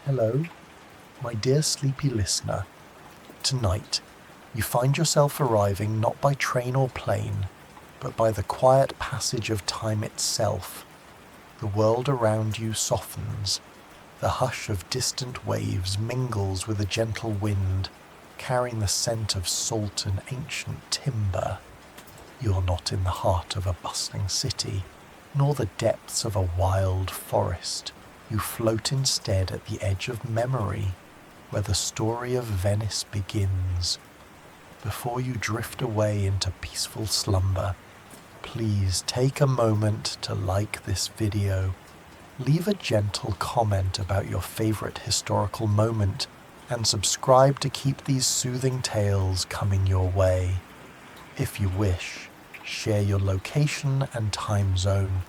Hello, my dear sleepy listener. Tonight, you find yourself arriving not by train or plane, but by the quiet passage of time itself. The world around you softens. The hush of distant waves mingles with a gentle wind, carrying the scent of salt and ancient timber. You're not in the heart of a bustling city, nor the depths of a wild forest. You float instead at the edge of memory, where the story of Venice begins. Before you drift away into peaceful slumber, please take a moment to like this video. Leave a gentle comment about your favorite historical moment, and subscribe to keep these soothing tales coming your way. If you wish, share your location and time zone.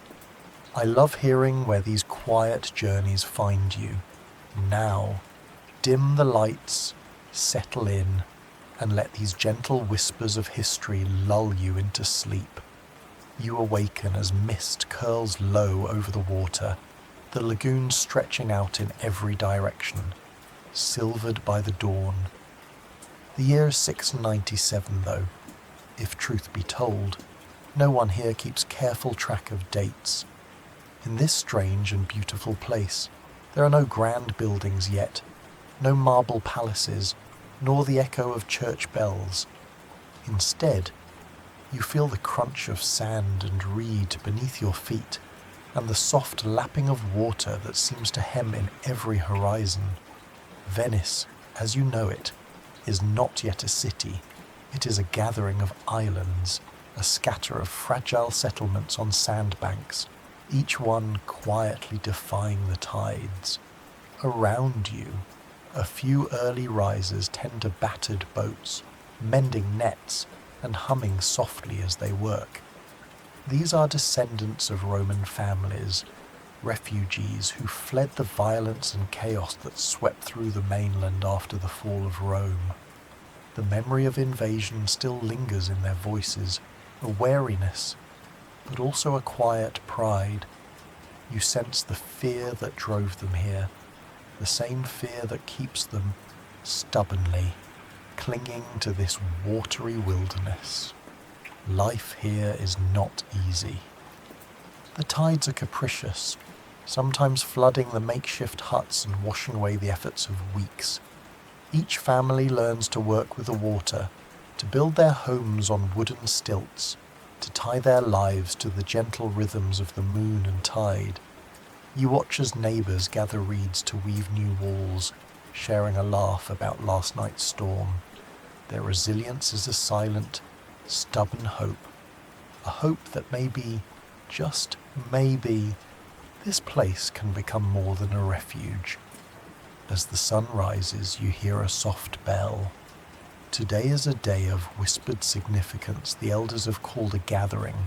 I love hearing where these quiet journeys find you. Now, dim the lights, settle in, and let these gentle whispers of history lull you into sleep. You awaken as mist curls low over the water, the lagoon stretching out in every direction, silvered by the dawn. The year is 697 though. If truth be told, no one here keeps careful track of dates. In this strange and beautiful place, there are no grand buildings yet, no marble palaces, nor the echo of church bells. Instead, you feel the crunch of sand and reed beneath your feet, and the soft lapping of water that seems to hem in every horizon. Venice, as you know it, is not yet a city. It is a gathering of islands, a scatter of fragile settlements on sandbanks, each one quietly defying the tides. Around you, a few early risers tend to battered boats, mending nets and humming softly as they work. These are descendants of Roman families, refugees who fled the violence and chaos that swept through the mainland after the fall of Rome. The memory of invasion still lingers in their voices, a wariness, but also a quiet pride. You sense the fear that drove them here, the same fear that keeps them stubbornly clinging to this watery wilderness. Life here is not easy. The tides are capricious, sometimes flooding the makeshift huts and washing away the efforts of weeks. Each family learns to work with the water, to build their homes on wooden stilts, to tie their lives to the gentle rhythms of the moon and tide. You watch as neighbours gather reeds to weave new walls, sharing a laugh about last night's storm. Their resilience is a silent, stubborn hope, a hope that maybe, just maybe, this place can become more than a refuge. As the sun rises, you hear a soft bell. Today is a day of whispered significance the elders have called a gathering.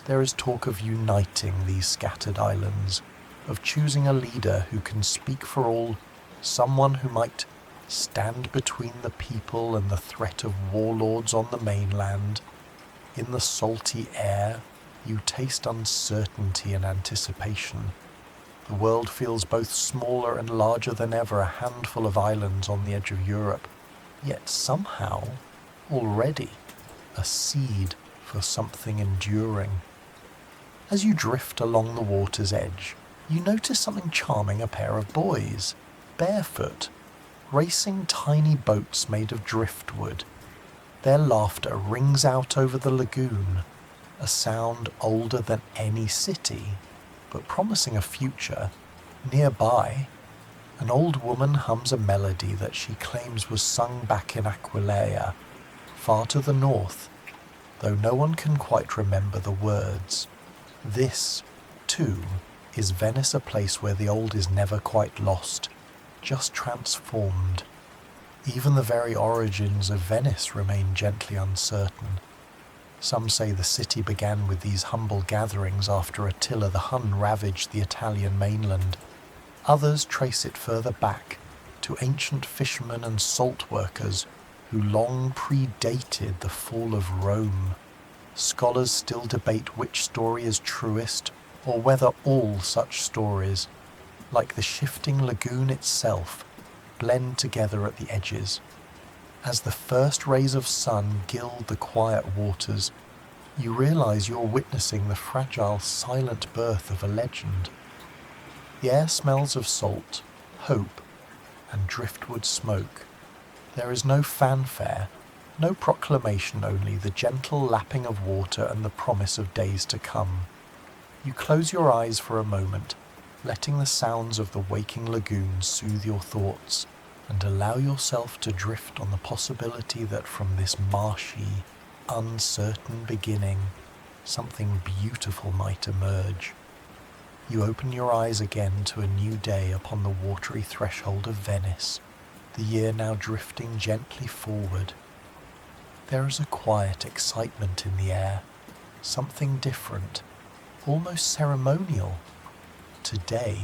There is talk of uniting these scattered islands, of choosing a leader who can speak for all, someone who might stand between the people and the threat of warlords on the mainland. In the salty air, you taste uncertainty and anticipation. The world feels both smaller and larger than ever, a handful of islands on the edge of Europe. Yet somehow, already, a seed for something enduring. As you drift along the water's edge, you notice something charming: a pair of boys, barefoot, racing tiny boats made of driftwood. Their laughter rings out over the lagoon, a sound older than any city, but promising a future. Nearby, an old woman hums a melody that she claims was sung back in Aquileia, far to the north, though no one can quite remember the words. This, too, is Venice, a place where the old is never quite lost, just transformed. Even the very origins of Venice remain gently uncertain. Some say the city began with these humble gatherings after Attila the Hun ravaged the Italian mainland. Others trace it further back, to ancient fishermen and salt workers who long predated the fall of Rome. Scholars still debate which story is truest, or whether all such stories, like the shifting lagoon itself, blend together at the edges. As the first rays of sun gild the quiet waters, you realize you're witnessing the fragile, silent birth of a legend. The air smells of salt, hope, and driftwood smoke. There is no fanfare, no proclamation, only the gentle lapping of water and the promise of days to come. You close your eyes for a moment, letting the sounds of the waking lagoon soothe your thoughts, and allow yourself to drift on the possibility that from this marshy, uncertain beginning, something beautiful might emerge. You open your eyes again to a new day upon the watery threshold of Venice, the year now drifting gently forward. There is a quiet excitement in the air, something different, almost ceremonial. Today,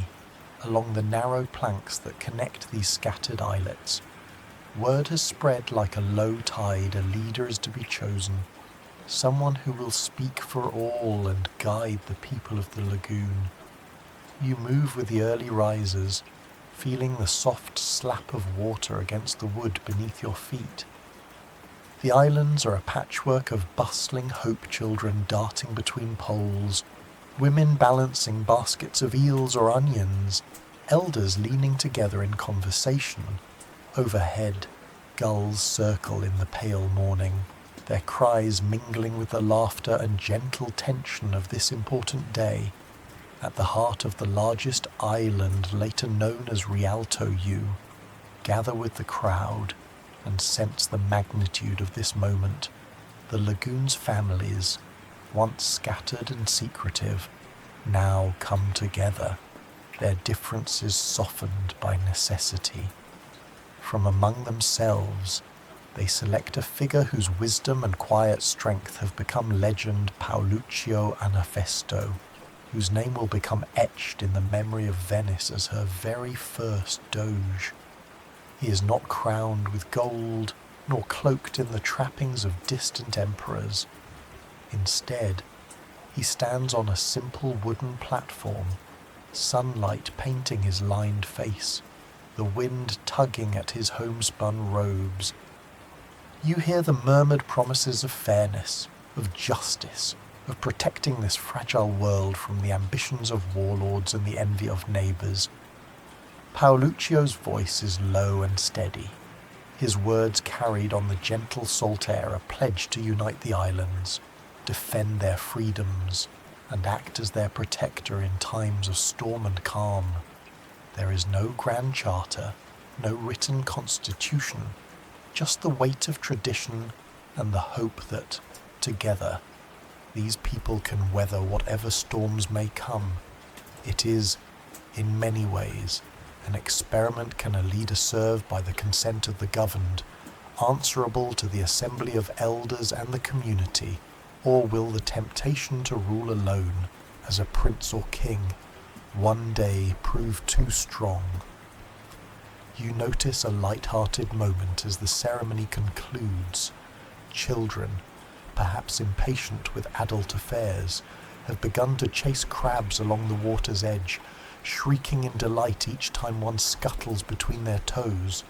along the narrow planks that connect these scattered islets, word has spread like a low tide. A leader is to be chosen, someone who will speak for all and guide the people of the lagoon. You move with the early risers, feeling the soft slap of water against the wood beneath your feet. The islands are a patchwork of bustling hope children darting between poles, women balancing baskets of eels or onions, elders leaning together in conversation. Overhead, gulls circle in the pale morning, their cries mingling with the laughter and gentle tension of this important day. At the heart of the largest island, later known as Rialto, you gather with the crowd and sense the magnitude of this moment. The lagoon's families, once scattered and secretive, now come together, their differences softened by necessity. From among themselves, they select a figure whose wisdom and quiet strength have become legend, Paoluccio Anafesto, whose name will become etched in the memory of Venice as her very first doge. He is not crowned with gold, nor cloaked in the trappings of distant emperors. Instead, he stands on a simple wooden platform, sunlight painting his lined face, the wind tugging at his homespun robes. You hear the murmured promises of fairness, of justice, of protecting this fragile world from the ambitions of warlords and the envy of neighbours. Paoluccio's voice is low and steady, his words carried on the gentle salt air, a pledge to unite the islands, defend their freedoms, and act as their protector in times of storm and calm. There is no grand charter, no written constitution, just the weight of tradition and the hope that, together, these people can weather whatever storms may come. It is, in many ways, an experiment. Can a leader serve by the consent of the governed, answerable to the assembly of elders and the community, or will the temptation to rule alone, as a prince or king, one day prove too strong? You notice a light-hearted moment as the ceremony concludes. Children, perhaps impatient with adult affairs, have begun to chase crabs along the water's edge, shrieking in delight each time one scuttles between their toes.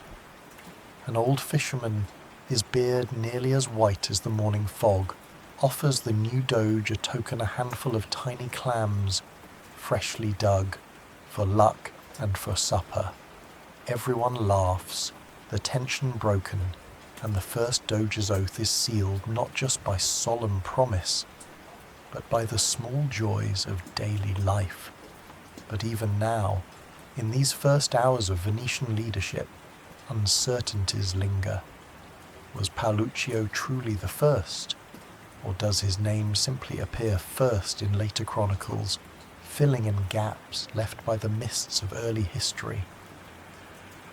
An old fisherman, his beard nearly as white as the morning fog, offers the new doge a token, a handful of tiny clams, freshly dug, for luck and for supper. Everyone laughs, the tension broken, and the first doge's oath is sealed not just by solemn promise, but by the small joys of daily life. But even now, in these first hours of Venetian leadership, uncertainties linger. Was Paoluccio truly the first, or does his name simply appear first in later chronicles, filling in gaps left by the mists of early history?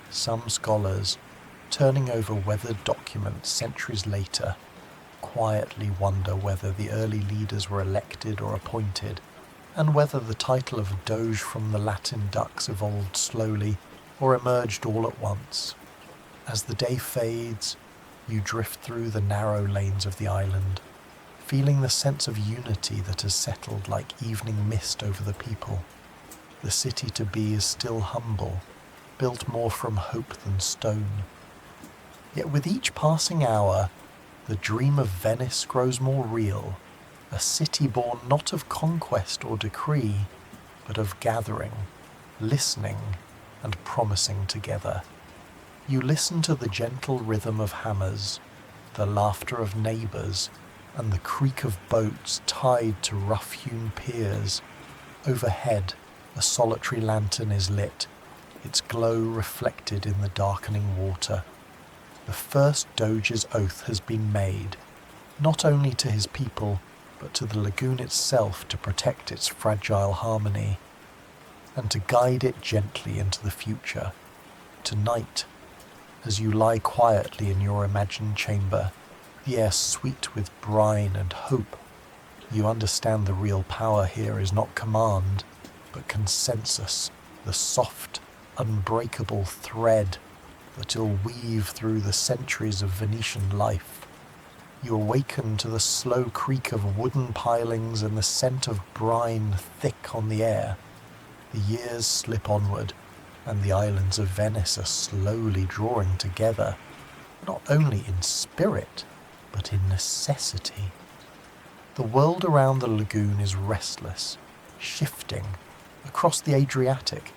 Some scholars, turning over weathered documents centuries later, quietly wonder whether the early leaders were elected or appointed, and whether the title of Doge from the Latin dux evolved slowly or emerged all at once. As the day fades, you drift through the narrow lanes of the island, feeling the sense of unity that has settled like evening mist over the people. The city to be is still humble, built more from hope than stone. Yet with each passing hour, the dream of Venice grows more real, a city born not of conquest or decree, but of gathering, listening, and promising together. You listen to the gentle rhythm of hammers, the laughter of neighbours, and the creak of boats tied to rough-hewn piers. Overhead, a solitary lantern is lit, its glow reflected in the darkening water. The first Doge's oath has been made, not only to his people, but to the lagoon itself to protect its fragile harmony, and to guide it gently into the future. Tonight, as you lie quietly in your imagined chamber, the air sweet with brine and hope, you understand the real power here is not command, but consensus, the soft, unbreakable thread that will weave through the centuries of Venetian life. You awaken to the slow creak of wooden pilings and the scent of brine thick on the air. The years slip onward, and the islands of Venice are slowly drawing together, not only in spirit, but in necessity. The world around the lagoon is restless, shifting. Across the Adriatic,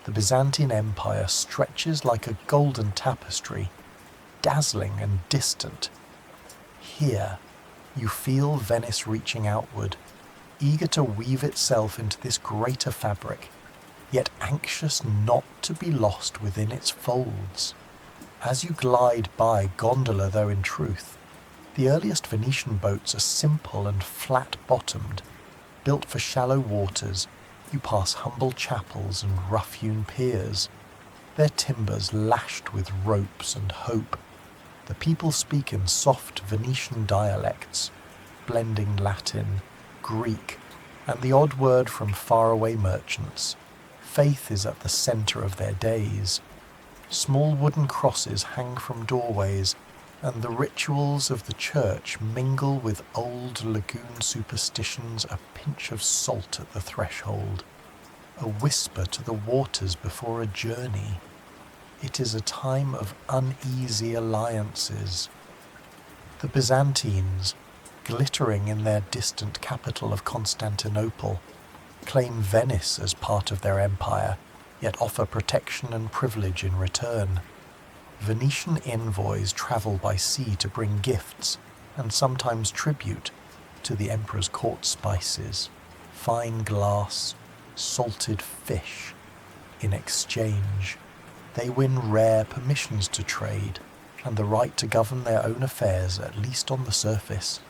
the Byzantine Empire stretches like a golden tapestry, dazzling and distant. Here, you feel Venice reaching outward, eager to weave itself into this greater fabric, yet anxious not to be lost within its folds. As you glide by, gondola though in truth, the earliest Venetian boats are simple and flat-bottomed, built for shallow waters. You pass humble chapels and rough-hewn piers, their timbers lashed with ropes and hope. The people speak in soft Venetian dialects, blending Latin, Greek, and the odd word from faraway merchants. Faith is at the centre of their days. Small wooden crosses hang from doorways, and the rituals of the church mingle with old lagoon superstitions, a pinch of salt at the threshold, a whisper to the waters before a journey. It is a time of uneasy alliances. The Byzantines, glittering in their distant capital of Constantinople, claim Venice as part of their empire, yet offer protection and privilege in return. Venetian envoys travel by sea to bring gifts, and sometimes tribute, to the emperor's court spices, fine glass, salted fish. In exchange, they win rare permissions to trade, and the right to govern their own affairs, at least on the surface.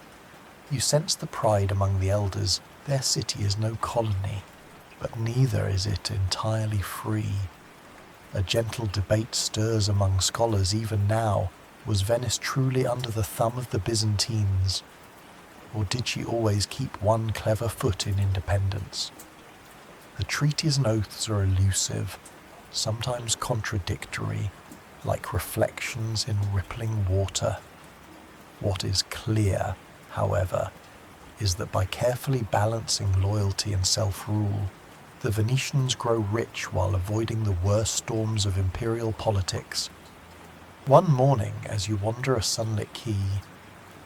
You sense the pride among the elders. Their city is no colony, but neither is it entirely free. A gentle debate stirs among scholars even now. Was Venice truly under the thumb of the Byzantines? Or did she always keep one clever foot in independence? The treaties and oaths are elusive, sometimes contradictory, like reflections in rippling water. What is clear, however, is that by carefully balancing loyalty and self-rule, the Venetians grow rich while avoiding the worst storms of imperial politics. One morning, as you wander a sunlit quay,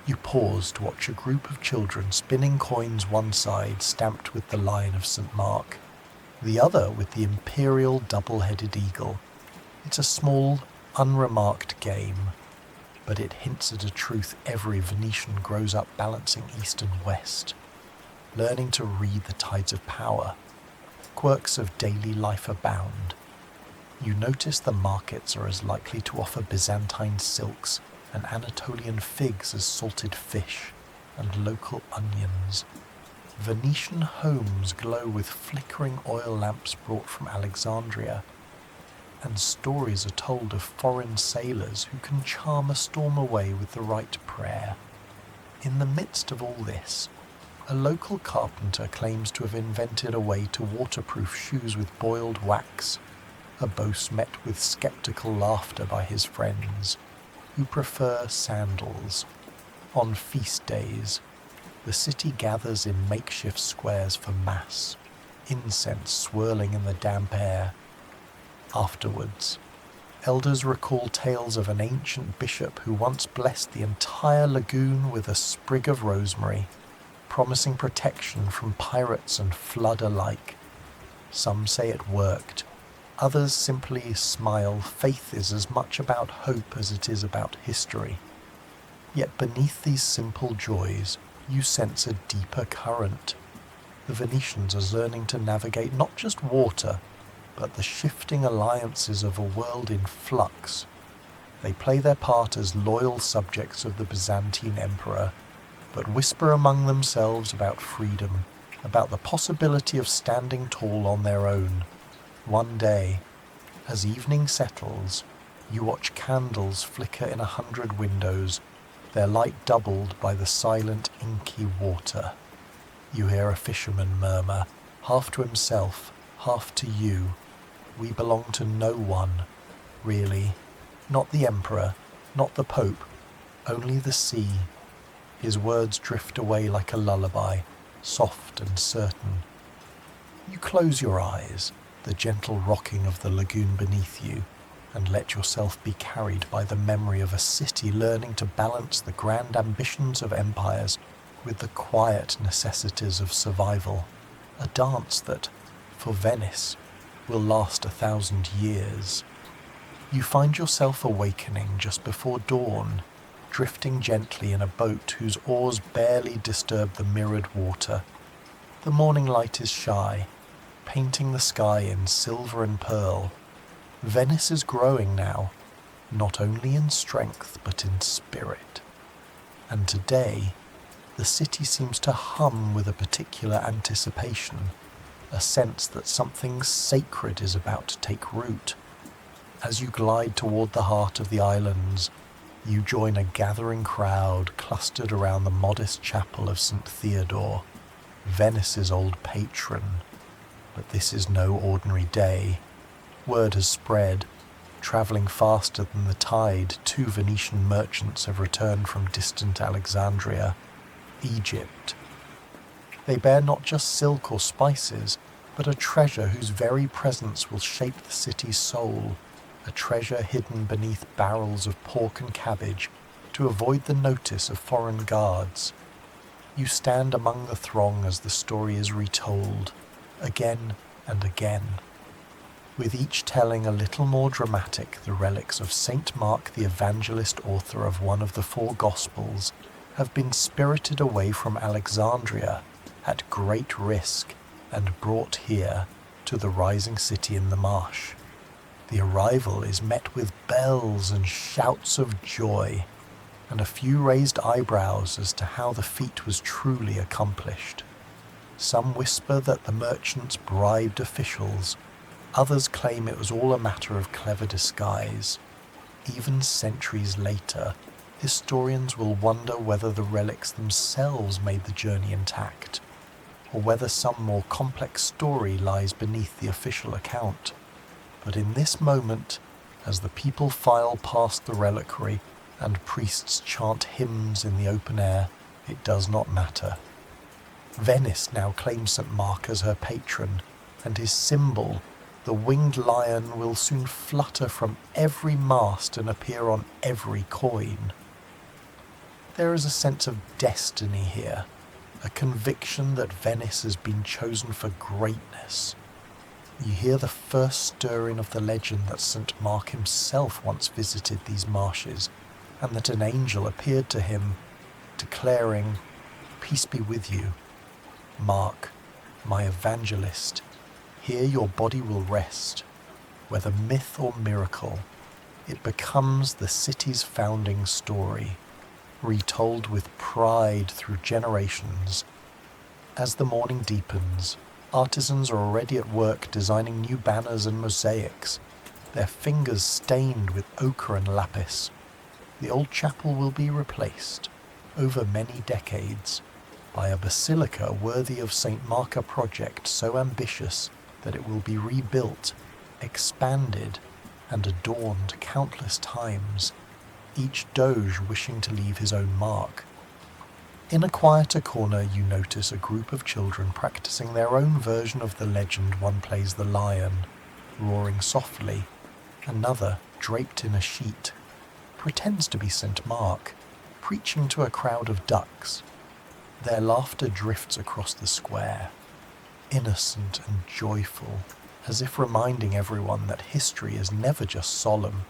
you pause to watch a group of children spinning coins, one side stamped with the Lion of St. Mark, the other with the imperial double-headed eagle. It's a small, unremarked game, but it hints at a truth every Venetian grows up balancing east and west, learning to read the tides of power. Quirks of daily life abound. You notice the markets are as likely to offer Byzantine silks and Anatolian figs as salted fish and local onions. Venetian homes glow with flickering oil lamps brought from Alexandria, and stories are told of foreign sailors who can charm a storm away with the right prayer. In the midst of all this, a local carpenter claims to have invented a way to waterproof shoes with boiled wax, a boast met with skeptical laughter by his friends, who prefer sandals. On feast days, the city gathers in makeshift squares for mass, incense swirling in the damp air. Afterwards, elders recall tales of an ancient bishop who once blessed the entire lagoon with a sprig of rosemary, promising protection from pirates and flood alike. Some say it worked. Others simply smile. Faith is as much about hope as it is about history. Yet beneath these simple joys, you sense a deeper current. The Venetians are learning to navigate not just water, but the shifting alliances of a world in flux. They play their part as loyal subjects of the Byzantine emperor, but whisper among themselves about freedom, about the possibility of standing tall on their own. One day, as evening settles, you watch candles flicker in 100 windows, their light doubled by the silent, inky water. You hear a fisherman murmur, half to himself, half to you, "We belong to no one, really. Not the emperor, not the pope, only the sea." His words drift away like a lullaby, soft and certain. You close your eyes, the gentle rocking of the lagoon beneath you, and let yourself be carried by the memory of a city learning to balance the grand ambitions of empires with the quiet necessities of survival. A dance that, for Venice, will last 1,000 years. You find yourself awakening just before dawn, drifting gently in a boat whose oars barely disturb the mirrored water. The morning light is shy, painting the sky in silver and pearl. Venice is growing now, not only in strength but in spirit. And today, the city seems to hum with a particular anticipation, a sense that something sacred is about to take root. As you glide toward the heart of the islands, you join a gathering crowd clustered around the modest chapel of St. Theodore, Venice's old patron. But this is no ordinary day. Word has spread. Travelling faster than the tide, 2 Venetian merchants have returned from distant Alexandria, Egypt. They bear not just silk or spices, but a treasure whose very presence will shape the city's soul, a treasure hidden beneath barrels of pork and cabbage to avoid the notice of foreign guards. You stand among the throng as the story is retold, again and again, with each telling a little more dramatic. The relics of Saint Mark the Evangelist, author of one of the 4 Gospels, have been spirited away from Alexandria at great risk and brought here to the rising city in the marsh. The arrival is met with bells and shouts of joy, and a few raised eyebrows as to how the feat was truly accomplished. Some whisper that the merchants bribed officials, others claim it was all a matter of clever disguise. Even centuries later, historians will wonder whether the relics themselves made the journey intact, or whether some more complex story lies beneath the official account. But in this moment, as the people file past the reliquary and priests chant hymns in the open air, it does not matter. Venice now claims St. Mark as her patron, and his symbol, the winged lion, will soon flutter from every mast and appear on every coin. There is a sense of destiny here, a conviction that Venice has been chosen for greatness. You hear the first stirring of the legend that St. Mark himself once visited these marshes, and that an angel appeared to him, declaring, "Peace be with you. Mark, my evangelist, here your body will rest." Whether myth or miracle, it becomes the city's founding story, retold with pride through generations. As the morning deepens, artisans are already at work designing new banners and mosaics, their fingers stained with ochre and lapis. The old chapel will be replaced, over many decades, by a basilica worthy of St. Mark, a project so ambitious that it will be rebuilt, expanded, and adorned countless times, each doge wishing to leave his own mark. In a quieter corner, you notice a group of children practicing their own version of the legend. One plays the lion, roaring softly. Another, draped in a sheet, pretends to be St. Mark, preaching to a crowd of ducks. Their laughter drifts across the square, innocent and joyful, as if reminding everyone that history is never just solemn.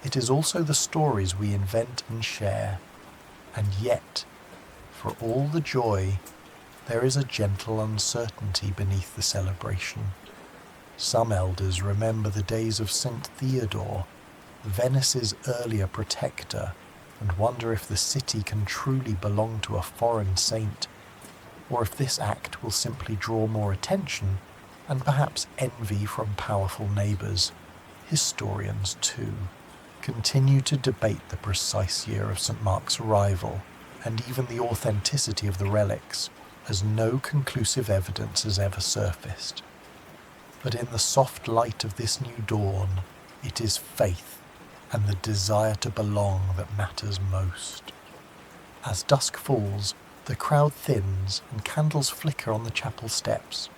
It is also the stories we invent and share. And yet, for all the joy, there is a gentle uncertainty beneath the celebration. Some elders remember the days of St. Theodore, Venice's earlier protector, and wonder if the city can truly belong to a foreign saint, or if this act will simply draw more attention and perhaps envy from powerful neighbours. Historians, too, continue to debate the precise year of St. Mark's arrival, and even the authenticity of the relics, as no conclusive evidence has ever surfaced. But in the soft light of this new dawn, it is faith and the desire to belong that matters most. As dusk falls, the crowd thins and candles flicker on the chapel steps.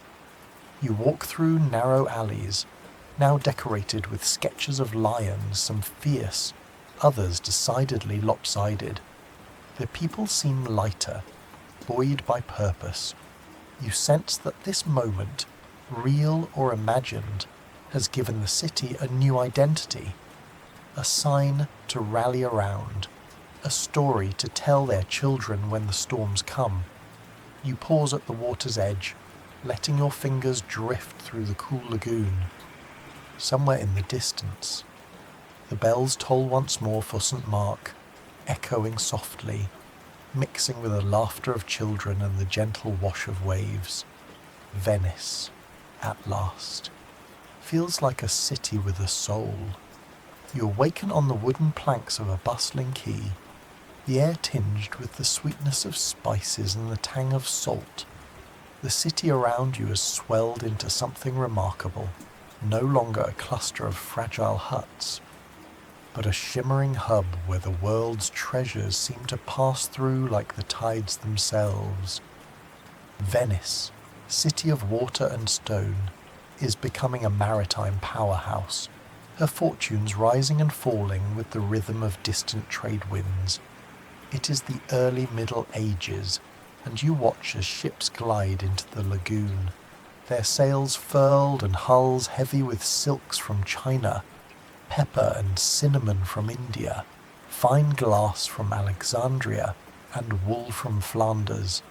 You walk through narrow alleys, now decorated with sketches of lions, some fierce, others decidedly lopsided. The people seem lighter, buoyed by purpose. You sense that this moment, real or imagined, has given the city a new identity, a sign to rally around, a story to tell their children when the storms come. You pause at the water's edge, letting your fingers drift through the cool lagoon. Somewhere in the distance, the bells toll once more for St. Mark, echoing softly, mixing with the laughter of children and the gentle wash of waves. Venice, at last, feels like a city with a soul. You awaken on the wooden planks of a bustling quay, the air tinged with the sweetness of spices and the tang of salt. The city around you has swelled into something remarkable, no longer a cluster of fragile huts, but a shimmering hub where the world's treasures seem to pass through like the tides themselves. Venice, city of water and stone, is becoming a maritime powerhouse, her fortunes rising and falling with the rhythm of distant trade winds. It is the early Middle Ages, and you watch as ships glide into the lagoon, their sails furled and hulls heavy with silks from China, pepper and cinnamon from India, fine glass from Alexandria, and wool from Flanders.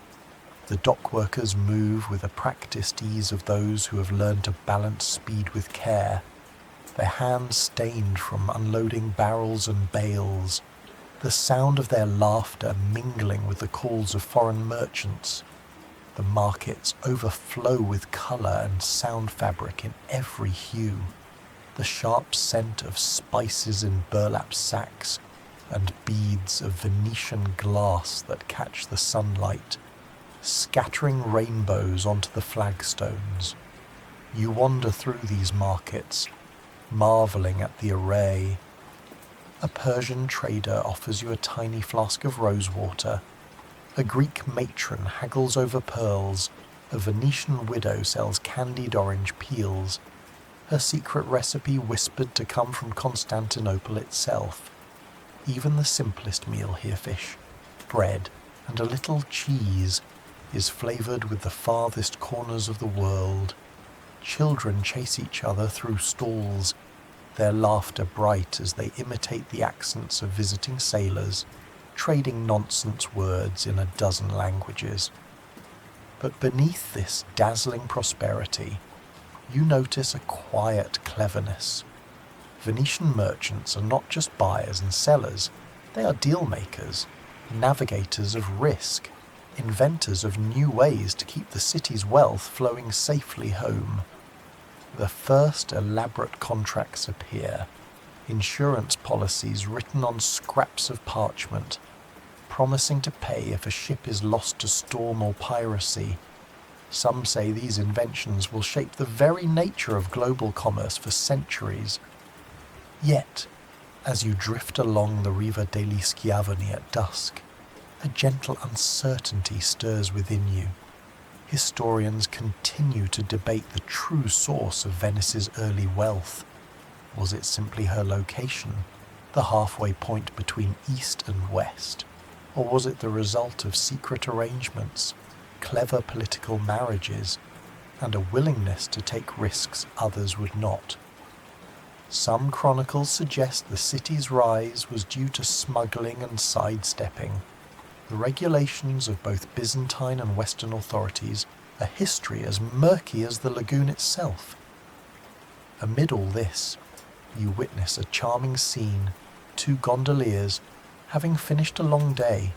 The dockworkers move with the practiced ease of those who have learned to balance speed with care, their hands stained from unloading barrels and bales, the sound of their laughter mingling with the calls of foreign merchants. The markets overflow with colour and sound fabric in every hue, the sharp scent of spices in burlap sacks and beads of Venetian glass that catch the sunlight, scattering rainbows onto the flagstones. You wander through these markets, marvelling at the array. A Persian trader offers you a tiny flask of rosewater. A Greek matron haggles over pearls. A Venetian widow sells candied orange peels, her secret recipe whispered to come from Constantinople itself. Even the simplest meal here, fish, bread, and a little cheese, is flavoured with the farthest corners of the world. Children chase each other through stalls, their laughter bright as they imitate the accents of visiting sailors, trading nonsense words in a dozen languages. But beneath this dazzling prosperity, you notice a quiet cleverness. Venetian merchants are not just buyers and sellers, they are deal makers, navigators of risk, inventors of new ways to keep the city's wealth flowing safely home. The first elaborate contracts appear, insurance policies written on scraps of parchment, promising to pay if a ship is lost to storm or piracy. Some say these inventions will shape the very nature of global commerce for centuries. Yet, as you drift along the Riva degli Schiavoni at dusk, A gentle uncertainty stirs within you. Historians continue to debate the true source of Venice's early wealth. Was it simply her location, the halfway point between east and west? Or was it the result of secret arrangements, clever political marriages, and a willingness to take risks others would not? Some chronicles suggest the city's rise was due to smuggling and sidestepping. The regulations of both Byzantine and Western authorities, a history as murky as the lagoon itself. Amid all this, you witness a charming scene. Two gondoliers, having finished a long day,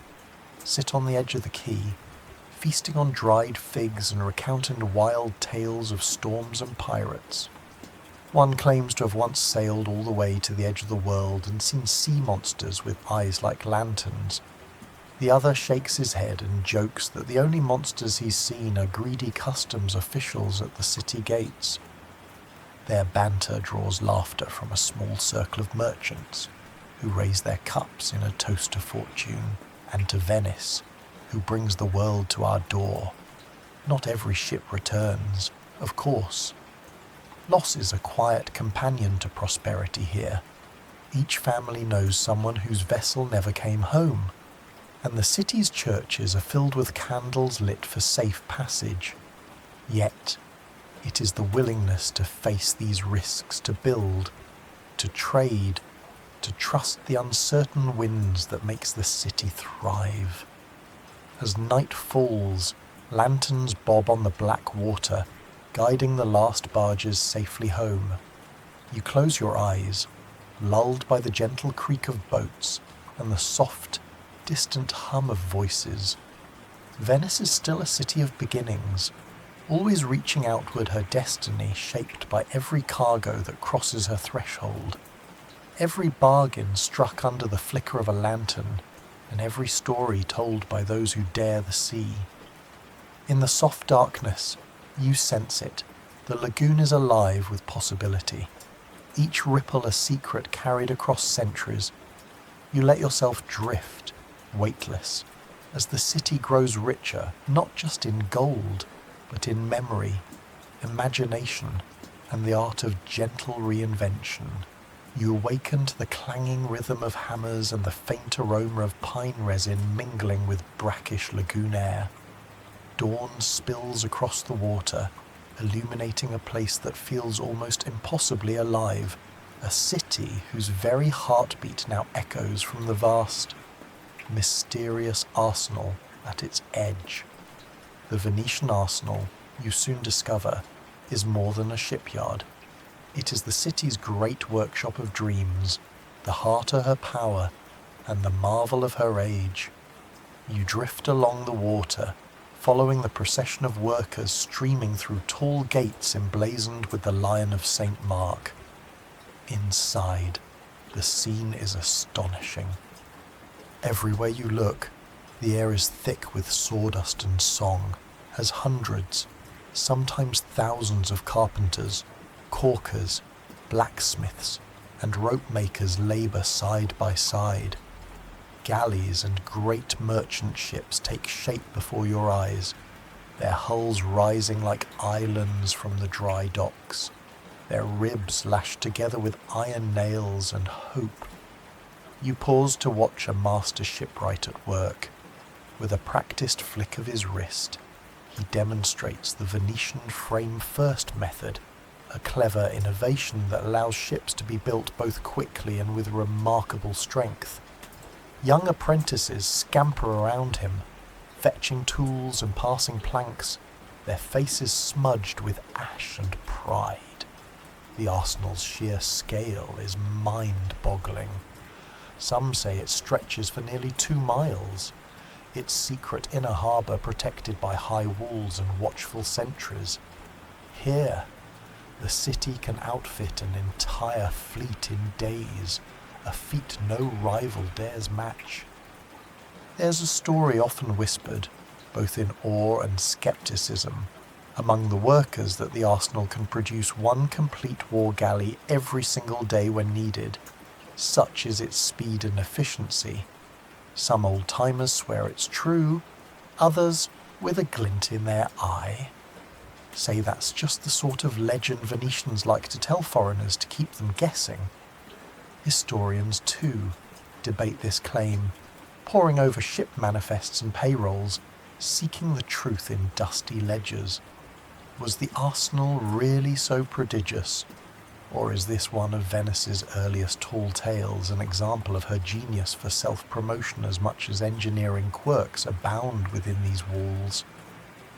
sit on the edge of the quay, feasting on dried figs and recounting wild tales of storms and pirates. One claims to have once sailed all the way to the edge of the world and seen sea monsters with eyes like lanterns. The other shakes his head and jokes that the only monsters he's seen are greedy customs officials at the city gates. Their banter draws laughter from a small circle of merchants, who raise their cups in a toast to fortune, and to Venice, who brings the world to our door. Not every ship returns, of course. Loss is a quiet companion to prosperity here. Each family knows someone whose vessel never came home, and the city's churches are filled with candles lit for safe passage. Yet, it is the willingness to face these risks, to build, to trade, to trust the uncertain winds that makes the city thrive. As night falls, lanterns bob on the black water, guiding the last barges safely home. You close your eyes, lulled by the gentle creak of boats and the soft, distant hum of voices. Venice is still a city of beginnings, always reaching outward her destiny shaped by every cargo that crosses her threshold, every bargain struck under the flicker of a lantern, and every story told by those who dare the sea. In the soft darkness, you sense it. The lagoon is alive with possibility. Each ripple a secret carried across centuries. You let yourself drift, weightless, as the city grows richer, not just in gold, but in memory, imagination, and the art of gentle reinvention. You awaken to the clanging rhythm of hammers and the faint aroma of pine resin mingling with brackish lagoon air. Dawn spills across the water, illuminating a place that feels almost impossibly alive, a city whose very heartbeat now echoes from the vast, mysterious arsenal at its edge. The Venetian arsenal, you soon discover, is more than a shipyard. It is the city's great workshop of dreams, the heart of her power, and the marvel of her age. You drift along the water, following the procession of workers streaming through tall gates emblazoned with the Lion of St. Mark. Inside, the scene is astonishing. Everywhere you look, the air is thick with sawdust and song, as hundreds, sometimes thousands of carpenters, caulkers, blacksmiths, and rope makers labour side by side. Galleys and great merchant ships take shape before your eyes, their hulls rising like islands from the dry docks, their ribs lashed together with iron nails and hope. You pause to watch a master shipwright at work. With a practiced flick of his wrist, he demonstrates the Venetian frame-first method, a clever innovation that allows ships to be built both quickly and with remarkable strength. Young apprentices scamper around him, fetching tools and passing planks, their faces smudged with ash and pride. The arsenal's sheer scale is mind-boggling. Some say it stretches for nearly 2 miles, its secret inner harbour protected by high walls and watchful sentries. Here, the city can outfit an entire fleet in days, a feat no rival dares match. There's a story often whispered, both in awe and skepticism, among the workers that the arsenal can produce 1 complete war galley every single day when needed. Such is its speed and efficiency. Some old-timers swear it's true, others, with a glint in their eye, say that's just the sort of legend Venetians like to tell foreigners to keep them guessing. Historians, too, debate this claim, poring over ship manifests and payrolls, seeking the truth in dusty ledgers. Was the arsenal really so prodigious? Or is this one of Venice's earliest tall tales, an example of her genius for self-promotion as much as engineering quirks abound within these walls?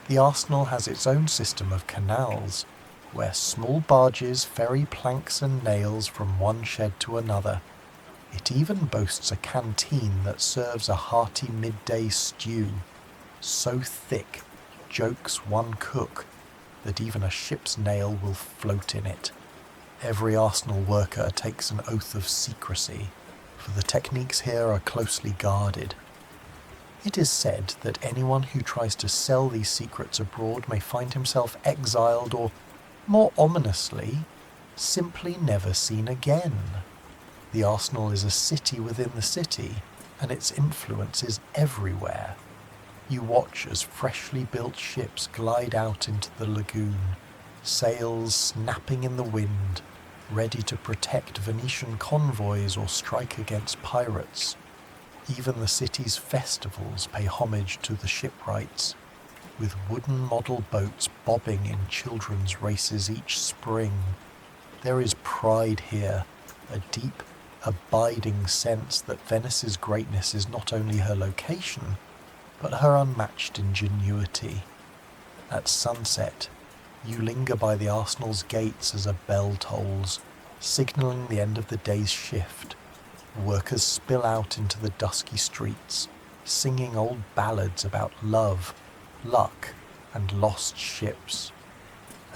The arsenal has its own system of canals, where small barges ferry planks and nails from one shed to another. It even boasts a canteen that serves a hearty midday stew, so thick, jokes one cook, that even a ship's nail will float in it. Every arsenal worker takes an oath of secrecy, for the techniques here are closely guarded. It is said that anyone who tries to sell these secrets abroad may find himself exiled or, more ominously, simply never seen again. The arsenal is a city within the city, and its influence is everywhere. You watch as freshly built ships glide out into the lagoon, sails snapping in the wind, ready to protect Venetian convoys or strike against pirates. Even the city's festivals pay homage to the shipwrights, with wooden model boats bobbing in children's races each spring. There is pride here, a deep, abiding sense that Venice's greatness is not only her location, but her unmatched ingenuity. At sunset, you linger by the arsenal's gates as a bell tolls, signalling the end of the day's shift. Workers spill out into the dusky streets, singing old ballads about love, luck, and lost ships.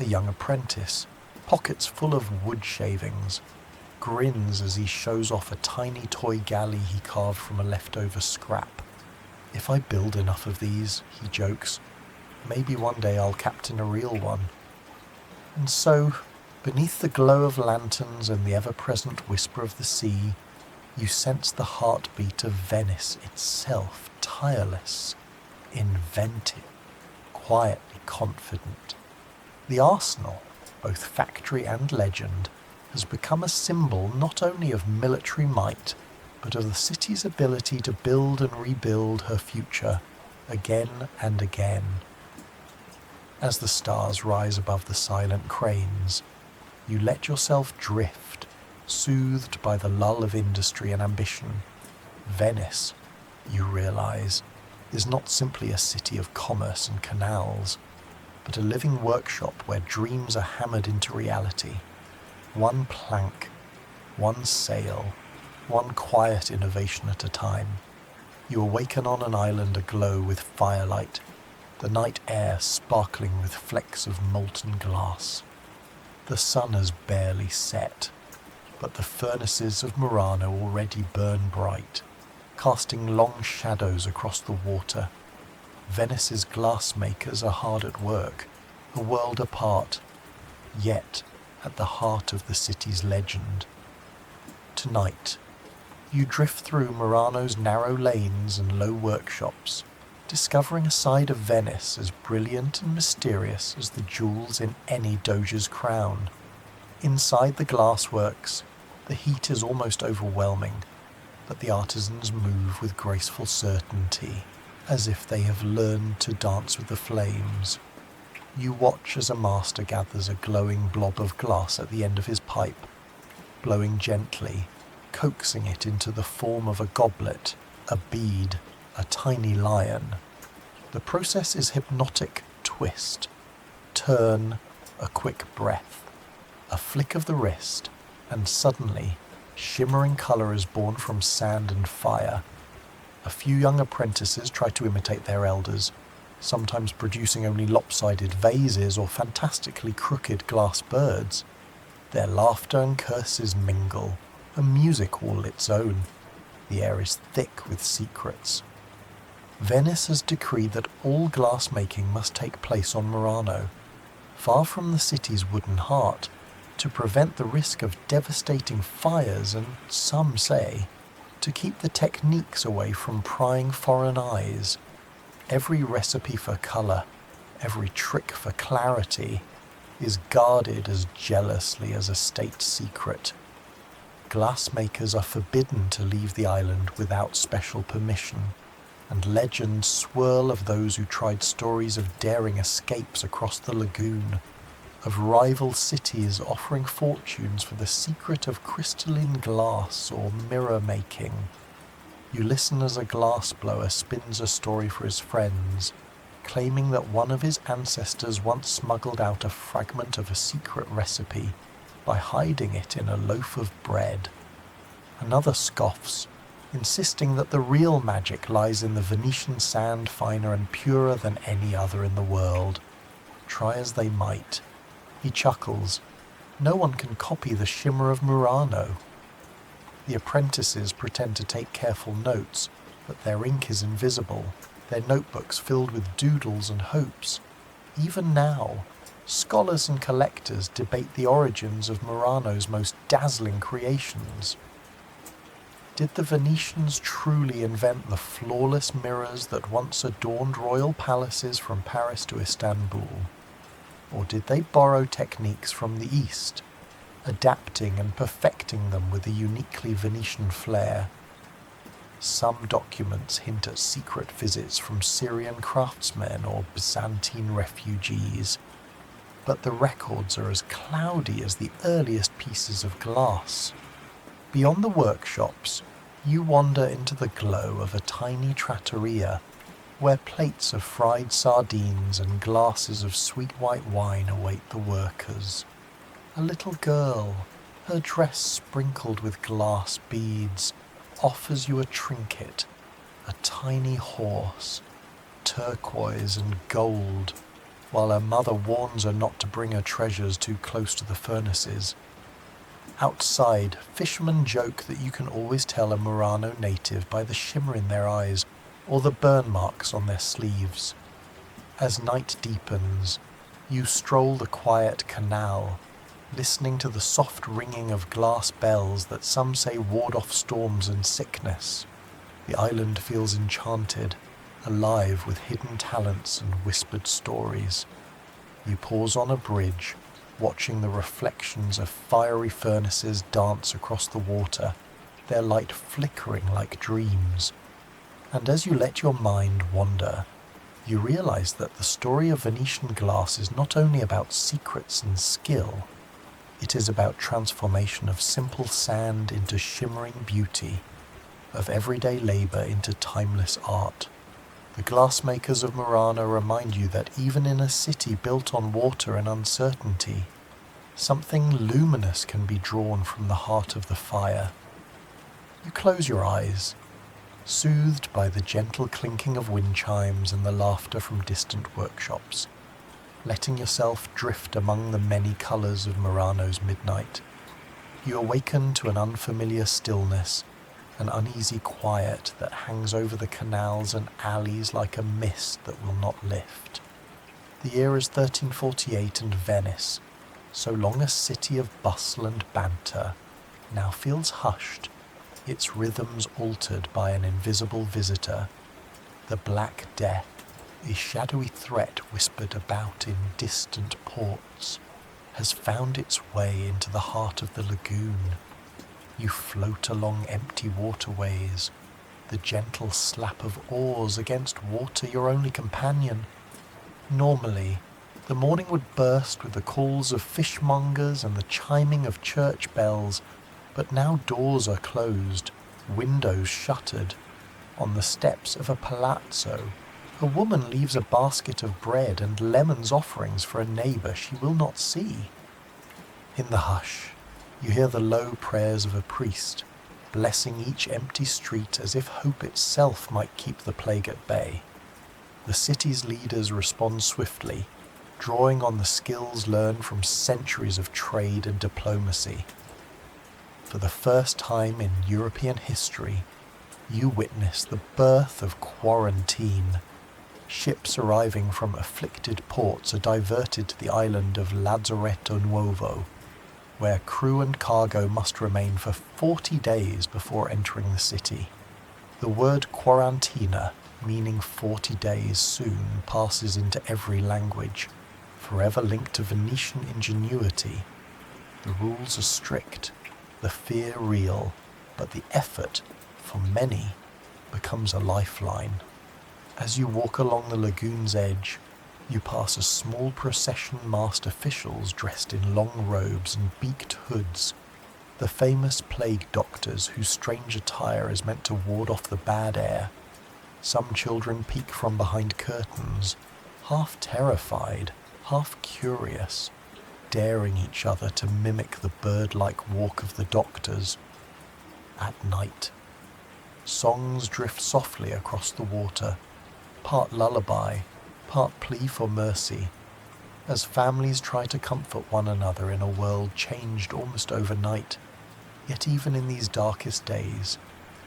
A young apprentice, pockets full of wood shavings, grins as he shows off a tiny toy galley he carved from a leftover scrap. If I build enough of these, he jokes, maybe one day I'll captain a real one. And so, beneath the glow of lanterns and the ever-present whisper of the sea, you sense the heartbeat of Venice itself, tireless, inventive, quietly confident. The arsenal, both factory and legend, has become a symbol not only of military might, but of the city's ability to build and rebuild her future again and again. As the stars rise above the silent cranes, you let yourself drift, soothed by the lull of industry and ambition. Venice, you realize, is not simply a city of commerce and canals, but a living workshop where dreams are hammered into reality. One plank, one sail, one quiet innovation at a time. You awaken on an island aglow with firelight, the night air sparkling with flecks of molten glass. The sun has barely set, but the furnaces of Murano already burn bright, casting long shadows across the water. Venice's glassmakers are hard at work, a world apart, yet at the heart of the city's legend. Tonight, you drift through Murano's narrow lanes and low workshops, discovering a side of Venice as brilliant and mysterious as the jewels in any doge's crown. Inside the glassworks, the heat is almost overwhelming, but the artisans move with graceful certainty, as if they have learned to dance with the flames. You watch as a master gathers a glowing blob of glass at the end of his pipe, blowing gently, coaxing it into the form of a goblet, a bead, a tiny lion. The process is hypnotic. Twist, turn, a quick breath, a flick of the wrist, and suddenly, shimmering colour is born from sand and fire. A few young apprentices try to imitate their elders, sometimes producing only lopsided vases or fantastically crooked glass birds. Their laughter and curses mingle, a music all its own. The air is thick with secrets. Venice has decreed that all glass-making must take place on Murano, far from the city's wooden heart, to prevent the risk of devastating fires and, some say, to keep the techniques away from prying foreign eyes. Every recipe for colour, every trick for clarity, is guarded as jealously as a state secret. Glassmakers are forbidden to leave the island without special permission, and legends swirl of those who tried stories of daring escapes across the lagoon, of rival cities offering fortunes for the secret of crystalline glass or mirror making. You listen as a glassblower spins a story for his friends, claiming that one of his ancestors once smuggled out a fragment of a secret recipe by hiding it in a loaf of bread. Another scoffs, insisting that the real magic lies in the Venetian sand, finer and purer than any other in the world. Try as they might. He chuckles. No one can copy the shimmer of Murano. The apprentices pretend to take careful notes, but their ink is invisible, their notebooks filled with doodles and hopes. Even now, scholars and collectors debate the origins of Murano's most dazzling creations. Did the Venetians truly invent the flawless mirrors that once adorned royal palaces from Paris to Istanbul? Or did they borrow techniques from the East, adapting and perfecting them with a uniquely Venetian flair? Some documents hint at secret visits from Syrian craftsmen or Byzantine refugees, but the records are as cloudy as the earliest pieces of glass. Beyond the workshops, you wander into the glow of a tiny trattoria, where plates of fried sardines and glasses of sweet white wine await the workers. A little girl, her dress sprinkled with glass beads, offers you a trinket, a tiny horse, turquoise and gold, while her mother warns her not to bring her treasures too close to the furnaces. Outside, fishermen joke that you can always tell a Murano native by the shimmer in their eyes or the burn marks on their sleeves. As night deepens, you stroll the quiet canal, listening to the soft ringing of glass bells that some say ward off storms and sickness. The island feels enchanted, alive with hidden talents and whispered stories. You pause on a bridge, watching the reflections of fiery furnaces dance across the water, their light flickering like dreams. And as you let your mind wander, you realize that the story of Venetian glass is not only about secrets and skill, it is about transformation of simple sand into shimmering beauty, of everyday labor into timeless art. The glassmakers of Murano remind you that even in a city built on water and uncertainty, something luminous can be drawn from the heart of the fire. You close your eyes, soothed by the gentle clinking of wind chimes and the laughter from distant workshops, letting yourself drift among the many colours of Murano's midnight. You awaken to an unfamiliar stillness, an uneasy quiet that hangs over the canals and alleys like a mist that will not lift. The year is 1348 and Venice, so long a city of bustle and banter, now feels hushed, its rhythms altered by an invisible visitor. The Black Death, a shadowy threat whispered about in distant ports, has found its way into the heart of the lagoon. You float along empty waterways, the gentle slap of oars against water your only companion. Normally, the morning would burst with the calls of fishmongers and the chiming of church bells, but now doors are closed, windows shuttered. On the steps of a palazzo, a woman leaves a basket of bread and lemons offerings for a neighbour she will not see. In the hush, you hear the low prayers of a priest, blessing each empty street as if hope itself might keep the plague at bay. The city's leaders respond swiftly, drawing on the skills learned from centuries of trade and diplomacy. For the first time in European history, you witness the birth of quarantine. Ships arriving from afflicted ports are diverted to the island of Lazzaretto Nuovo. where crew and cargo must remain for 40 days before entering the city. The word quarantina, meaning 40 days soon, passes into every language, forever linked to Venetian ingenuity. The rules are strict, the fear real, but the effort, for many, becomes a lifeline. As you walk along the lagoon's edge, you pass a small procession masked officials dressed in long robes and beaked hoods, the famous plague doctors whose strange attire is meant to ward off the bad air. Some children peek from behind curtains, half terrified, half curious, daring each other to mimic the bird-like walk of the doctors. At night, songs drift softly across the water, part lullaby, part plea for mercy, as families try to comfort one another in a world changed almost overnight. Yet even in these darkest days,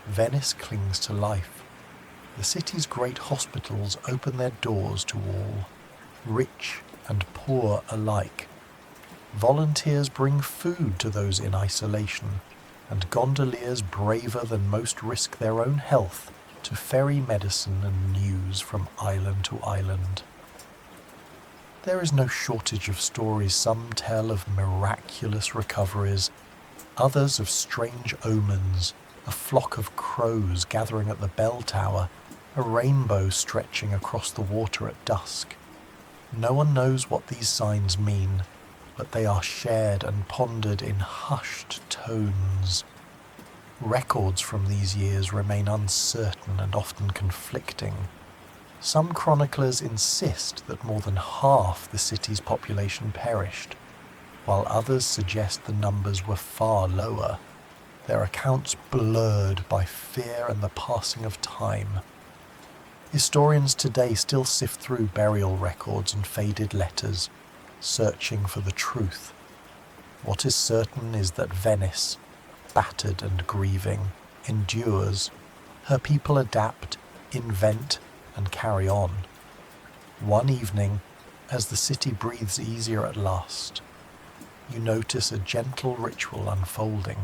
Venice clings to life. The city's great hospitals open their doors to all, rich and poor alike. Volunteers bring food to those in isolation, and gondoliers braver than most risk their own health to ferry medicine and news from island to island. There is no shortage of stories. Some tell of miraculous recoveries, others of strange omens, a flock of crows gathering at the bell tower, a rainbow stretching across the water at dusk. No one knows what these signs mean, but they are shared and pondered in hushed tones. Records from these years remain uncertain and often conflicting. Some chroniclers insist that more than half the city's population perished, while others suggest the numbers were far lower, their accounts blurred by fear and the passing of time. Historians today still sift through burial records and faded letters, searching for the truth. What is certain is that Venice, battered and grieving, endures. Her people adapt, invent, and carry on. One evening, as the city breathes easier at last, you notice a gentle ritual unfolding.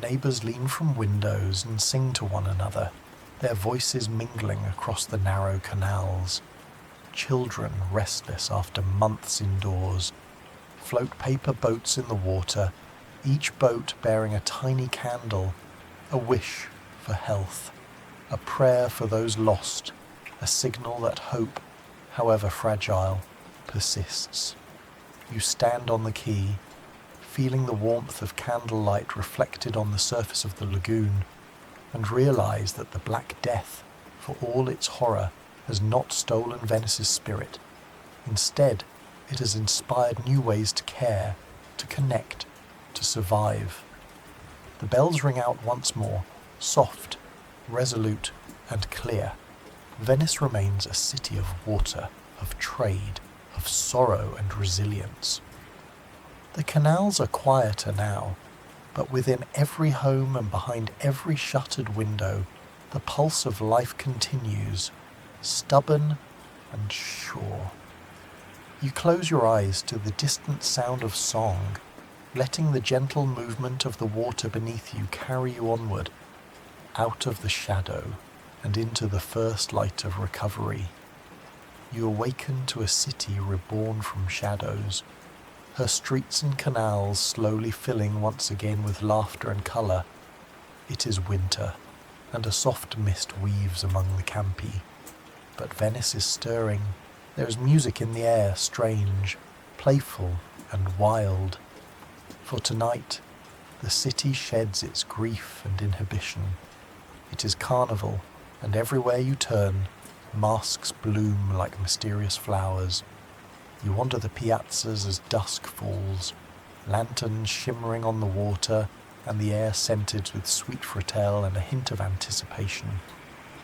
Neighbors lean from windows and sing to one another, their voices mingling across the narrow canals. Children, restless after months indoors, float paper boats in the water, each boat bearing a tiny candle, a wish for health, a prayer for those lost, a signal that hope, however fragile, persists. You stand on the quay, feeling the warmth of candlelight reflected on the surface of the lagoon, and realize that the Black Death, for all its horror, has not stolen Venice's spirit. Instead, it has inspired new ways to care, to connect, to survive. The bells ring out once more, soft, resolute, and clear. Venice remains a city of water, of trade, of sorrow and resilience. The canals are quieter now, but within every home and behind every shuttered window, the pulse of life continues, stubborn and sure. You close your eyes to the distant sound of song, letting the gentle movement of the water beneath you carry you onward, out of the shadow and into the first light of recovery. You awaken to a city reborn from shadows, her streets and canals slowly filling once again with laughter and colour. It is winter, and a soft mist weaves among the campi. But Venice is stirring. There is music in the air, strange, playful, and wild. For tonight, the city sheds its grief and inhibition. It is carnival, and everywhere you turn, masks bloom like mysterious flowers. You wander the piazzas as dusk falls, lanterns shimmering on the water, and the air scented with sweet frutelle and a hint of anticipation.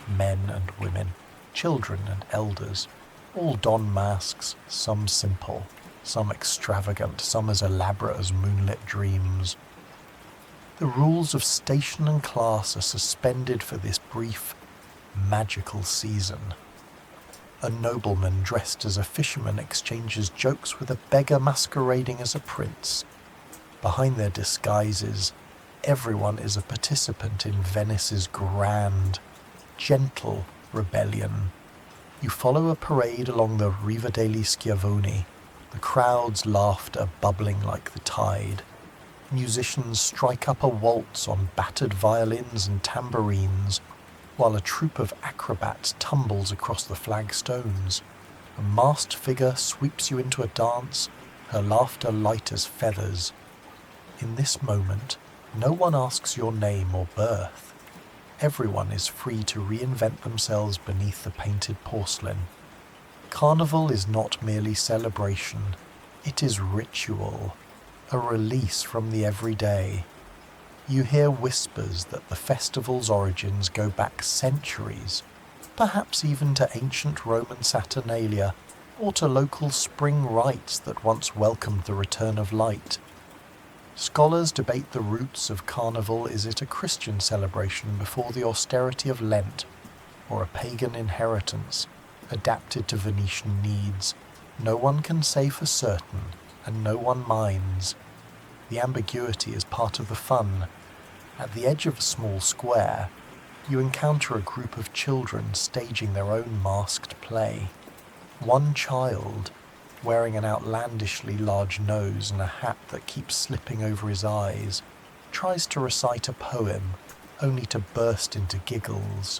Men and women, children and elders, all don masks, some simple, some extravagant, some as elaborate as moonlit dreams. The rules of station and class are suspended for this brief, magical season. A nobleman dressed as a fisherman exchanges jokes with a beggar masquerading as a prince. Behind their disguises, everyone is a participant in Venice's grand, gentle rebellion. You follow a parade along the Riva degli Schiavoni, the crowd's laughter bubbling like the tide. Musicians strike up a waltz on battered violins and tambourines, while a troupe of acrobats tumbles across the flagstones. A masked figure sweeps you into a dance, her laughter light as feathers. In this moment, no one asks your name or birth. Everyone is free to reinvent themselves beneath the painted porcelain. Carnival is not merely celebration, it is ritual, a release from the everyday. You hear whispers that the festival's origins go back centuries, perhaps even to ancient Roman Saturnalia, or to local spring rites that once welcomed the return of light. Scholars debate the roots of Carnival. Is it a Christian celebration before the austerity of Lent, or a pagan inheritance adapted to Venetian needs? No one can say for certain, and no one minds. The ambiguity is part of the fun. At the edge of a small square, you encounter a group of children staging their own masked play. One child, wearing an outlandishly large nose and a hat that keeps slipping over his eyes, tries to recite a poem, only to burst into giggles.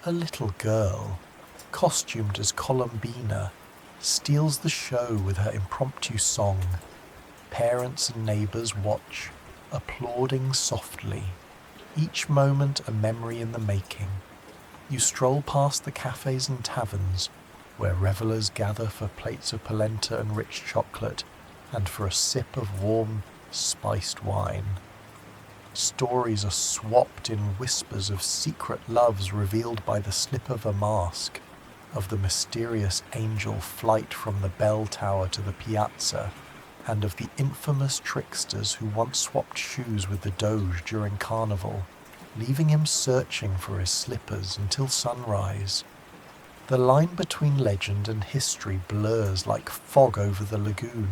A little girl, costumed as Columbina, steals the show with her impromptu song. Parents and neighbours watch, applauding softly. Each moment a memory in the making. You stroll past the cafes and taverns, where revellers gather for plates of polenta and rich chocolate, and for a sip of warm, spiced wine. Stories are swapped in whispers of secret loves revealed by the slip of a mask, of the mysterious angel flight from the bell tower to the piazza, and of the infamous tricksters who once swapped shoes with the Doge during Carnival, leaving him searching for his slippers until sunrise. The line between legend and history blurs like fog over the lagoon.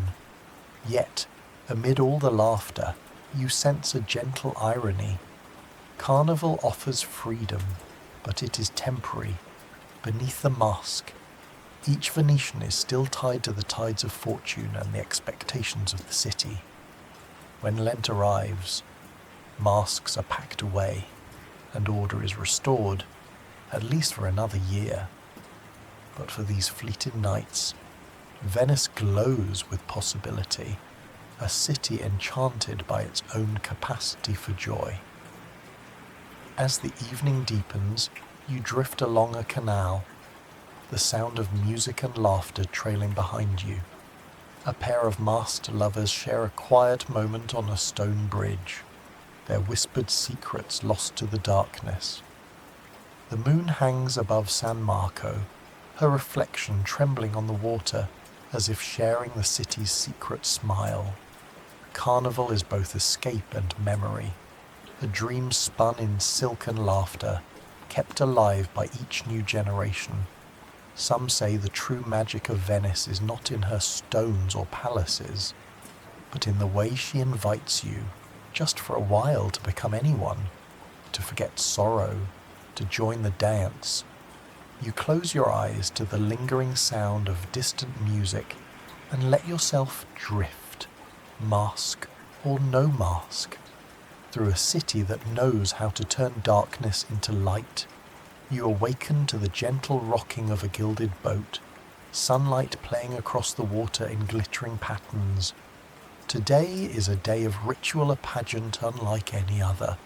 Yet, amid all the laughter, you sense a gentle irony. Carnival offers freedom, but it is temporary. Beneath the mask, each Venetian is still tied to the tides of fortune and the expectations of the city. When Lent arrives, masks are packed away, and order is restored, at least for another year. But for these fleeting nights, Venice glows with possibility, a city enchanted by its own capacity for joy. As the evening deepens, you drift along a canal, the sound of music and laughter trailing behind you. A pair of masked lovers share a quiet moment on a stone bridge, their whispered secrets lost to the darkness. The moon hangs above San Marco, her reflection trembling on the water as if sharing the city's secret smile. Carnival is both escape and memory, a dream spun in silken laughter, kept alive by each new generation. Some say the true magic of Venice is not in her stones or palaces, but in the way she invites you, just for a while, to become anyone, to forget sorrow, to join the dance. You close your eyes to the lingering sound of distant music and let yourself drift, mask or no mask, through a city that knows how to turn darkness into light. You awaken to the gentle rocking of a gilded boat, sunlight playing across the water in glittering patterns. Today is a day of ritual, a pageant unlike any other,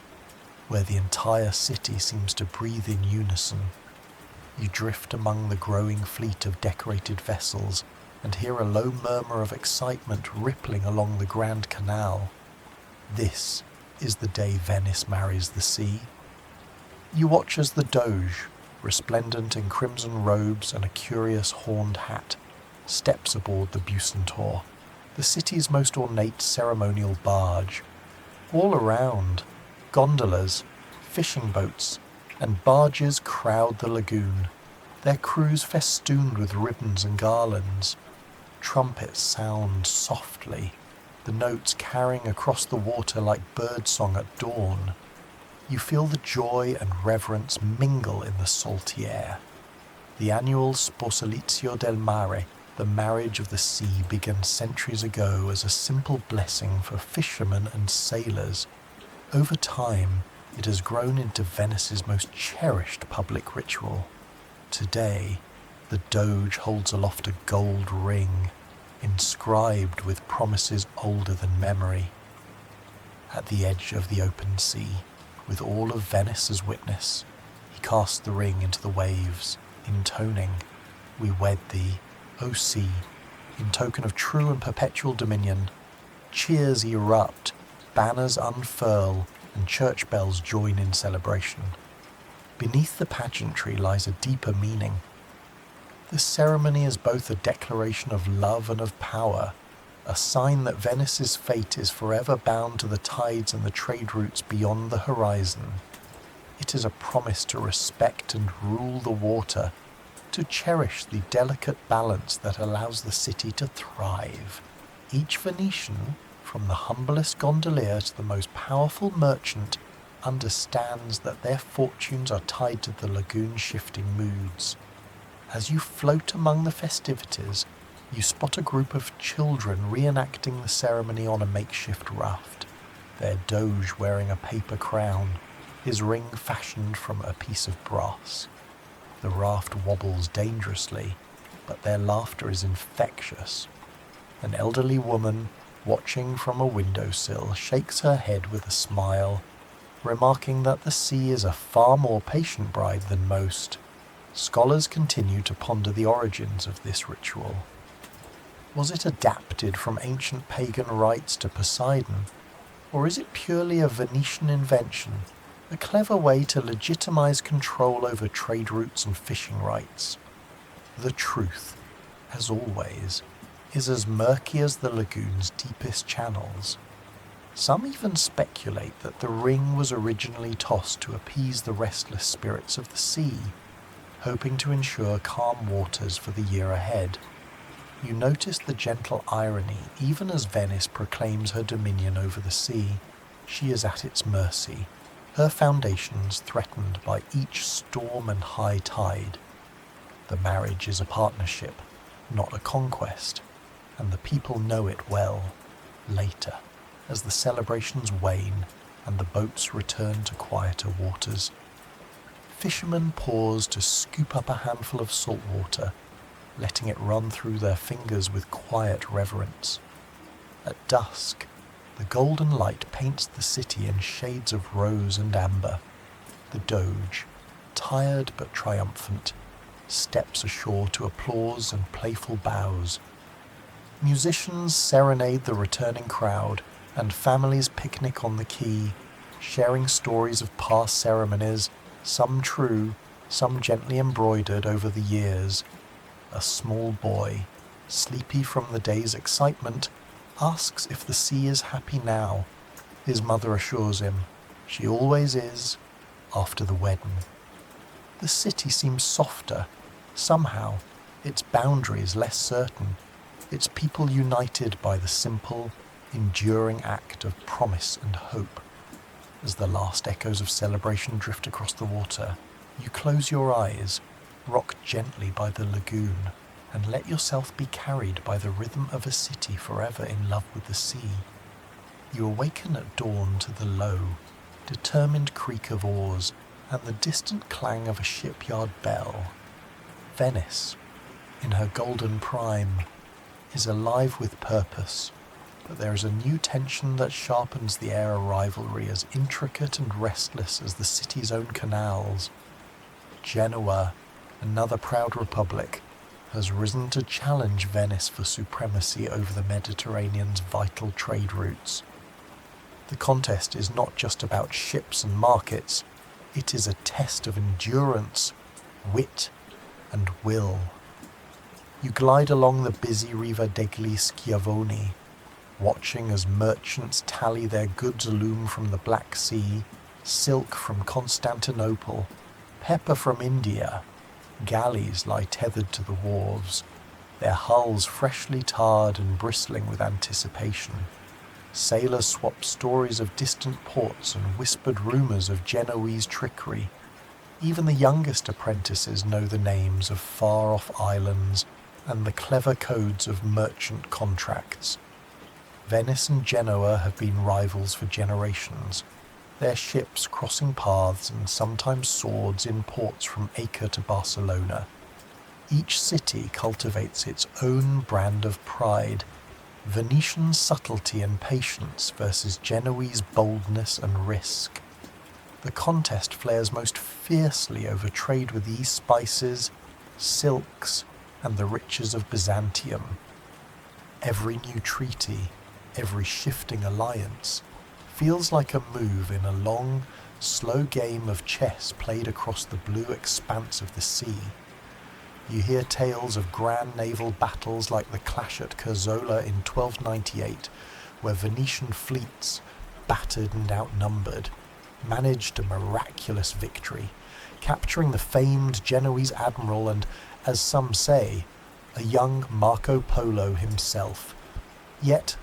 where the entire city seems to breathe in unison. You drift among the growing fleet of decorated vessels and hear a low murmur of excitement rippling along the Grand Canal. This is the day Venice marries the sea. You watch as the Doge, resplendent in crimson robes and a curious horned hat, steps aboard the Bucentaur, the city's most ornate ceremonial barge. All around, gondolas, fishing boats, and barges crowd the lagoon, their crews festooned with ribbons and garlands. Trumpets sound softly, the notes carrying across the water like birdsong at dawn. You feel the joy and reverence mingle in the salty air. The annual sposalizio del mare, the marriage of the sea, began centuries ago as a simple blessing for fishermen and sailors. Over time, it has grown into Venice's most cherished public ritual. Today, the Doge holds aloft a gold ring, inscribed with promises older than memory. At the edge of the open sea, with all of Venice as witness, he casts the ring into the waves, intoning, "We wed thee, O sea," in token of true and perpetual dominion. Cheers erupt, banners unfurl, and church bells join in celebration. Beneath the pageantry lies a deeper meaning. This ceremony is both a declaration of love and of power, a sign that Venice's fate is forever bound to the tides and the trade routes beyond the horizon. It is a promise to respect and rule the water, to cherish the delicate balance that allows the city to thrive. Each Venetian, from the humblest gondolier to the most powerful merchant, understands that their fortunes are tied to the lagoon's shifting moods. As you float among the festivities, you spot a group of children reenacting the ceremony on a makeshift raft, their doge wearing a paper crown, his ring fashioned from a piece of brass. The raft wobbles dangerously, but their laughter is infectious. An elderly woman, watching from a windowsill, shakes her head with a smile, remarking that the sea is a far more patient bride than most. Scholars continue to ponder the origins of this ritual. Was it adapted from ancient pagan rites to Poseidon, or is it purely a Venetian invention, a clever way to legitimize control over trade routes and fishing rights? The truth, as always, is as murky as the lagoon's deepest channels. Some even speculate that the ring was originally tossed to appease the restless spirits of the sea, hoping to ensure calm waters for the year ahead. You notice the gentle irony even as Venice proclaims her dominion over the sea. She is at its mercy, her foundations threatened by each storm and high tide. The marriage is a partnership, not a conquest, and the people know it well. Later, as the celebrations wane and the boats return to quieter waters, fishermen pause to scoop up a handful of salt water, letting it run through their fingers with quiet reverence. At dusk, the golden light paints the city in shades of rose and amber. The Doge, tired but triumphant, steps ashore to applause and playful bows. Musicians serenade the returning crowd, and families picnic on the quay, sharing stories of past ceremonies, some true, some gently embroidered over the years. A small boy, sleepy from the day's excitement, asks if the sea is happy now. His mother assures him she always is, after the wedding. The city seems softer, somehow, its boundaries less certain, its people united by the simple, enduring act of promise and hope. As the last echoes of celebration drift across the water, you close your eyes, rock gently by the lagoon, and let yourself be carried by the rhythm of a city forever in love with the sea. You awaken at dawn to the low, determined creak of oars and the distant clang of a shipyard bell. Venice, in her golden prime, is alive with purpose, but there is a new tension that sharpens the air, a rivalry as intricate and restless as the city's own canals. Genoa, another proud republic, has risen to challenge Venice for supremacy over the Mediterranean's vital trade routes. The contest is not just about ships and markets, it is a test of endurance, wit, and will. You glide along the busy Riva degli Schiavoni, watching as merchants tally their goods loom from the Black Sea, silk from Constantinople, pepper from India. Galleys lie tethered to the wharves, their hulls freshly tarred and bristling with anticipation. Sailors swap stories of distant ports and whispered rumours of Genoese trickery. Even the youngest apprentices know the names of far-off islands and the clever codes of merchant contracts. Venice and Genoa have been rivals for generations, their ships crossing paths and sometimes swords in ports from Acre to Barcelona. Each city cultivates its own brand of pride, Venetian subtlety and patience versus Genoese boldness and risk. The contest flares most fiercely over trade with East spices, silks, and the riches of Byzantium. Every new treaty, every shifting alliance, feels like a move in a long, slow game of chess played across the blue expanse of the sea. You hear tales of grand naval battles like the clash at Curzola in 1298, where Venetian fleets, battered and outnumbered, managed a miraculous victory, capturing the famed Genoese admiral and, as some say, a young Marco Polo himself. Yet,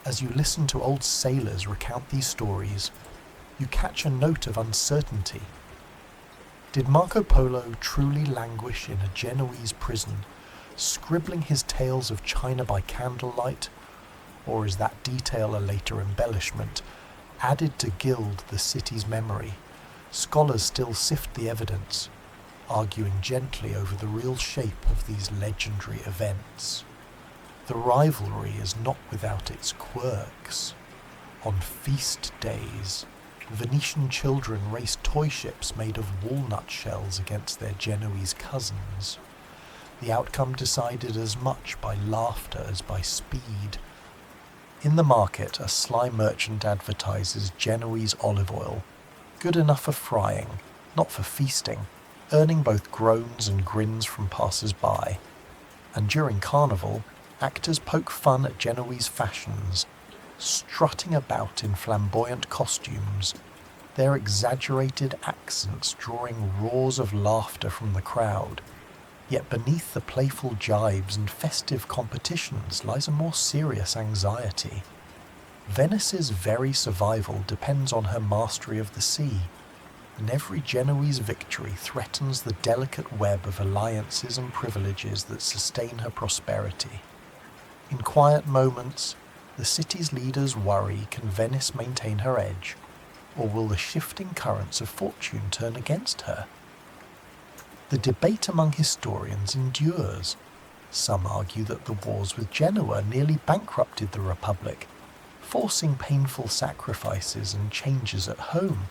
as you listen to old sailors recount these stories, you catch a note of uncertainty. Did Marco Polo truly languish in a Genoese prison, scribbling his tales of China by candlelight? Or is that detail a later embellishment, added to gild the city's memory? Scholars still sift the evidence, arguing gently over the real shape of these legendary events. The rivalry is not without its quirks. On feast days, Venetian children race toy ships made of walnut shells against their Genoese cousins. The outcome decided as much by laughter as by speed. In the market, a sly merchant advertises Genoese olive oil, good enough for frying, not for feasting, earning both groans and grins from passers-by. And during Carnival, actors poke fun at Genoese fashions, strutting about in flamboyant costumes, their exaggerated accents drawing roars of laughter from the crowd. Yet beneath the playful jibes and festive competitions lies a more serious anxiety. Venice's very survival depends on her mastery of the sea, and every Genoese victory threatens the delicate web of alliances and privileges that sustain her prosperity. In quiet moments, the city's leaders worry, can Venice maintain her edge, or will the shifting currents of fortune turn against her? The debate among historians endures. Some argue that the wars with Genoa nearly bankrupted the Republic, forcing painful sacrifices and changes at home.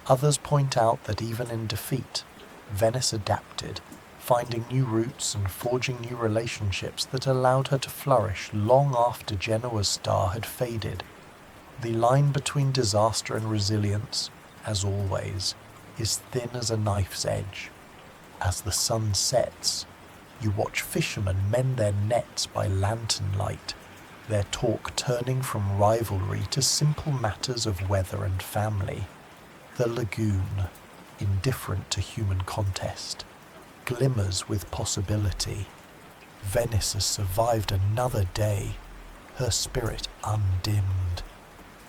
Others point out that even in defeat, Venice adapted, finding new routes and forging new relationships that allowed her to flourish long after Genoa's star had faded. The line between disaster and resilience, as always, is thin as a knife's edge. As the sun sets, you watch fishermen mend their nets by lantern light, their talk turning from rivalry to simple matters of weather and family. The lagoon, indifferent to human contest, glimmers with possibility. Venice has survived another day, her spirit undimmed,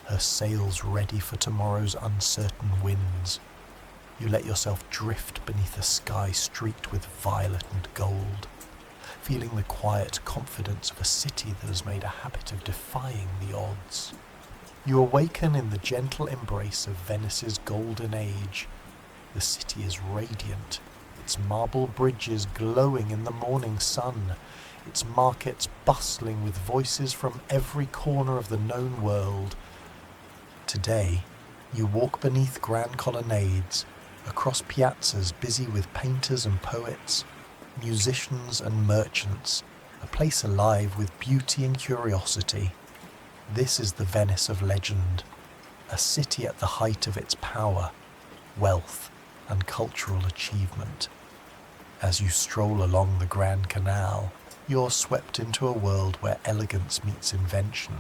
her sails ready for tomorrow's uncertain winds. You let yourself drift beneath a sky streaked with violet and gold, feeling the quiet confidence of a city that has made a habit of defying the odds. You awaken in the gentle embrace of Venice's golden age. The city is radiant, its marble bridges glowing in the morning sun, its markets bustling with voices from every corner of the known world. Today, you walk beneath grand colonnades, across piazzas busy with painters and poets, musicians and merchants, a place alive with beauty and curiosity. This is the Venice of legend, a city at the height of its power, wealth, and cultural achievement. As you stroll along the Grand Canal, you're swept into a world where elegance meets invention.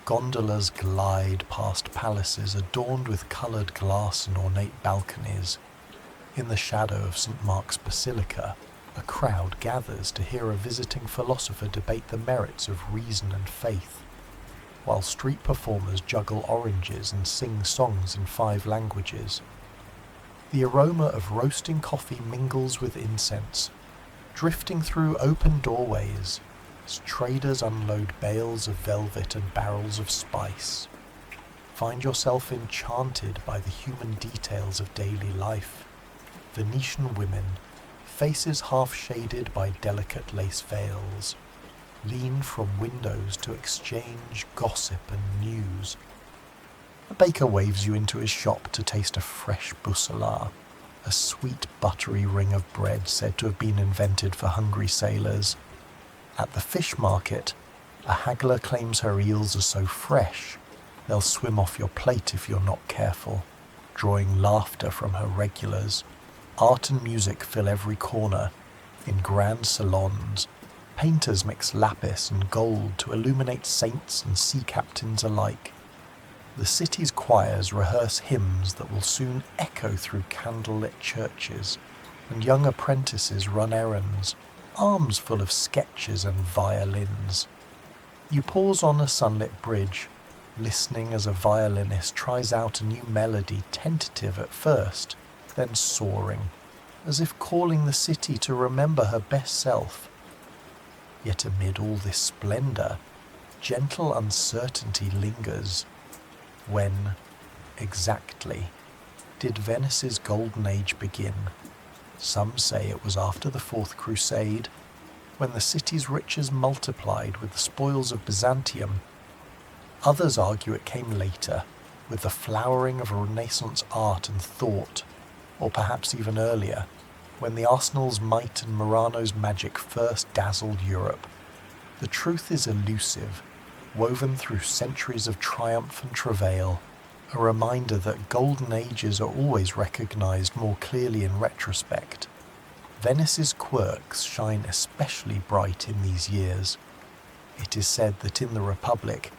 Gondolas glide past palaces adorned with coloured glass and ornate balconies. In the shadow of St. Mark's Basilica, a crowd gathers to hear a visiting philosopher debate the merits of reason and faith. while street performers juggle oranges and sing songs in 5 languages. The aroma of roasting coffee mingles with incense, drifting through open doorways as traders unload bales of velvet and barrels of spice. Find yourself enchanted by the human details of daily life. Venetian women, faces half-shaded by delicate lace veils, lean from windows to exchange gossip and news. A baker waves you into his shop to taste a fresh boussoula, a sweet buttery ring of bread said to have been invented for hungry sailors. At the fish market, a haggler claims her eels are so fresh, they'll swim off your plate if you're not careful, drawing laughter from her regulars. Art and music fill every corner. In grand salons, painters mix lapis and gold to illuminate saints and sea captains alike. The city's choirs rehearse hymns that will soon echo through candlelit churches, and young apprentices run errands, arms full of sketches and violins. You pause on a sunlit bridge, listening as a violinist tries out a new melody, tentative at first, then soaring, as if calling the city to remember her best self. Yet amid all this splendor, gentle uncertainty lingers. When, exactly, did Venice's golden age begin? Some say it was after the Fourth Crusade, when the city's riches multiplied with the spoils of Byzantium. Others argue it came later, with the flowering of Renaissance art and thought, or perhaps even earlier, when the Arsenal's might and Murano's magic first dazzled Europe. The truth is elusive, woven through centuries of triumph and travail, a reminder that golden ages are always recognized more clearly in retrospect. Venice's quirks shine especially bright in these years. It is said that in the Republic,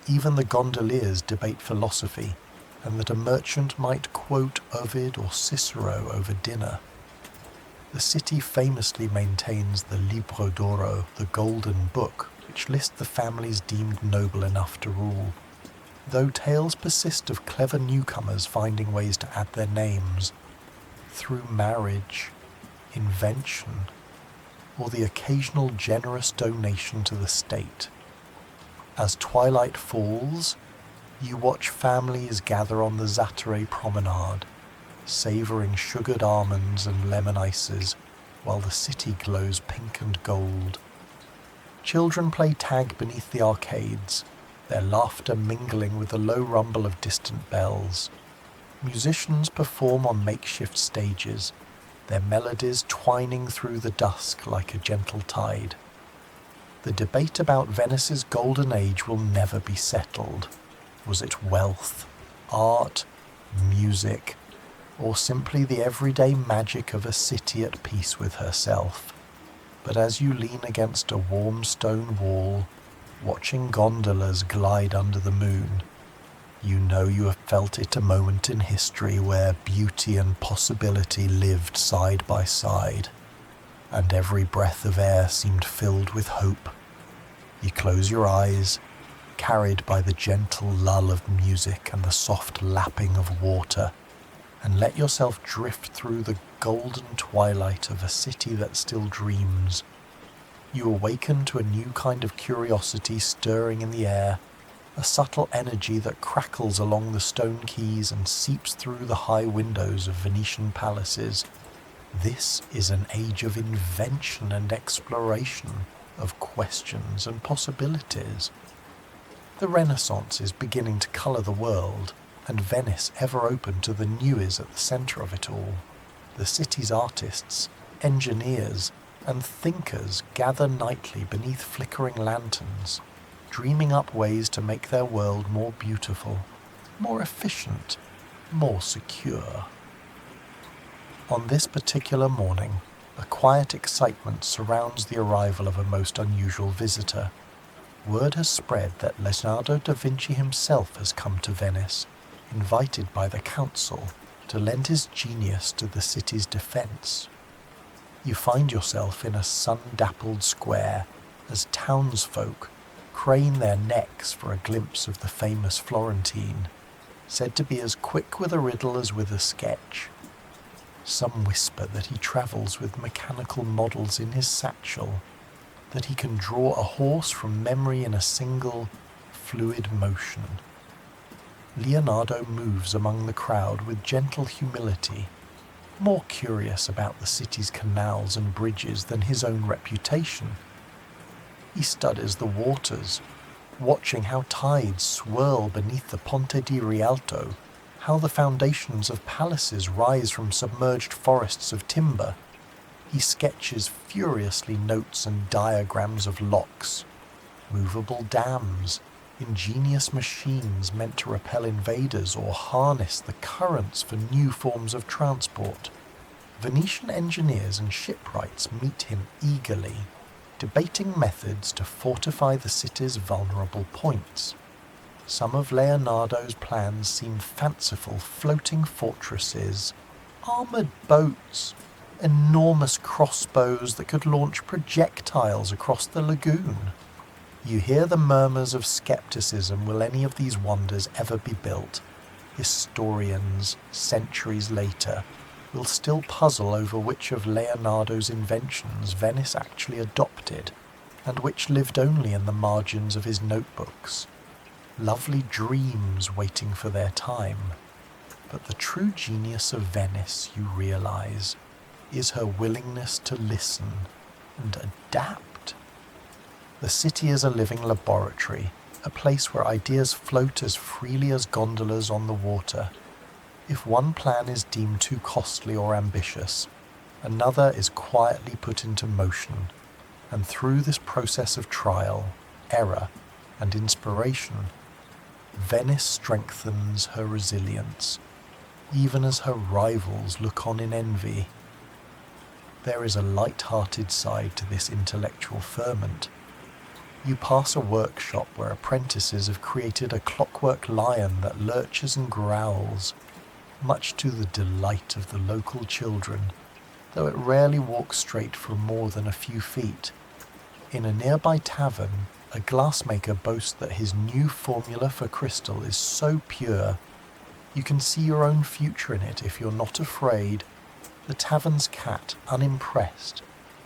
even the gondoliers debate philosophy, and that a merchant might quote Ovid or Cicero over dinner. The city famously maintains the Libro d'Oro, the Golden Book, which lists the families deemed noble enough to rule. Though tales persist of clever newcomers finding ways to add their names, through marriage, invention, or the occasional generous donation to the state. As twilight falls, you watch families gather on the Zattere promenade, savouring sugared almonds and lemon ices, while the city glows pink and gold. Children play tag beneath the arcades, their laughter mingling with the low rumble of distant bells. Musicians perform on makeshift stages, their melodies twining through the dusk like a gentle tide. The debate about Venice's golden age will never be settled. Was it wealth, art, music, or simply the everyday magic of a city at peace with herself? But as you lean against a warm stone wall, watching gondolas glide under the moon, you know you have felt it a moment in history where beauty and possibility lived side by side, and every breath of air seemed filled with hope. You close your eyes, carried by the gentle lull of music and the soft lapping of water, and let yourself drift through the golden twilight of a city that still dreams. You awaken to a new kind of curiosity stirring in the air, a subtle energy that crackles along the stone quays and seeps through the high windows of Venetian palaces. This is an age of invention and exploration, of questions and possibilities. The Renaissance is beginning to colour the world, and Venice ever open to the new is at the centre of it all. The city's artists, engineers, and thinkers gather nightly beneath flickering lanterns, dreaming up ways to make their world more beautiful, more efficient, more secure. On this particular morning, a quiet excitement surrounds the arrival of a most unusual visitor. Word has spread that Leonardo da Vinci himself has come to Venice, invited by the council to lend his genius to the city's defence. You find yourself in a sun-dappled square as townsfolk, crane their necks for a glimpse of the famous Florentine, said to be as quick with a riddle as with a sketch. Some whisper that he travels with mechanical models in his satchel, that he can draw a horse from memory in a single, fluid motion. Leonardo moves among the crowd with gentle humility, more curious about the city's canals and bridges than his own reputation. He studies the waters, watching how tides swirl beneath the Ponte di Rialto, how the foundations of palaces rise from submerged forests of timber. He sketches furiously notes and diagrams of locks, movable dams, ingenious machines meant to repel invaders or harness the currents for new forms of transport. Venetian engineers and shipwrights meet him eagerly, debating methods to fortify the city's vulnerable points. Some of Leonardo's plans seem fanciful: floating fortresses, armoured boats, enormous crossbows that could launch projectiles across the lagoon. You hear the murmurs of skepticism: will any of these wonders ever be built? Historians, centuries later, will still puzzle over which of Leonardo's inventions Venice actually adopted, and which lived only in the margins of his notebooks. Lovely dreams waiting for their time. But the true genius of Venice, you realize, is her willingness to listen and adapt. The city is a living laboratory, a place where ideas float as freely as gondolas on the water. If one plan is deemed too costly or ambitious, another is quietly put into motion, and through this process of trial, error, and inspiration, Venice strengthens her resilience, even as her rivals look on in envy. There is a light-hearted side to this intellectual ferment. You pass a workshop where apprentices have created a clockwork lion that lurches and growls, much to the delight of the local children, though it rarely walks straight for more than a few feet. In a nearby tavern, a glassmaker boasts that his new formula for crystal is so pure you can see your own future in it if you're not afraid. The tavern's cat, unimpressed,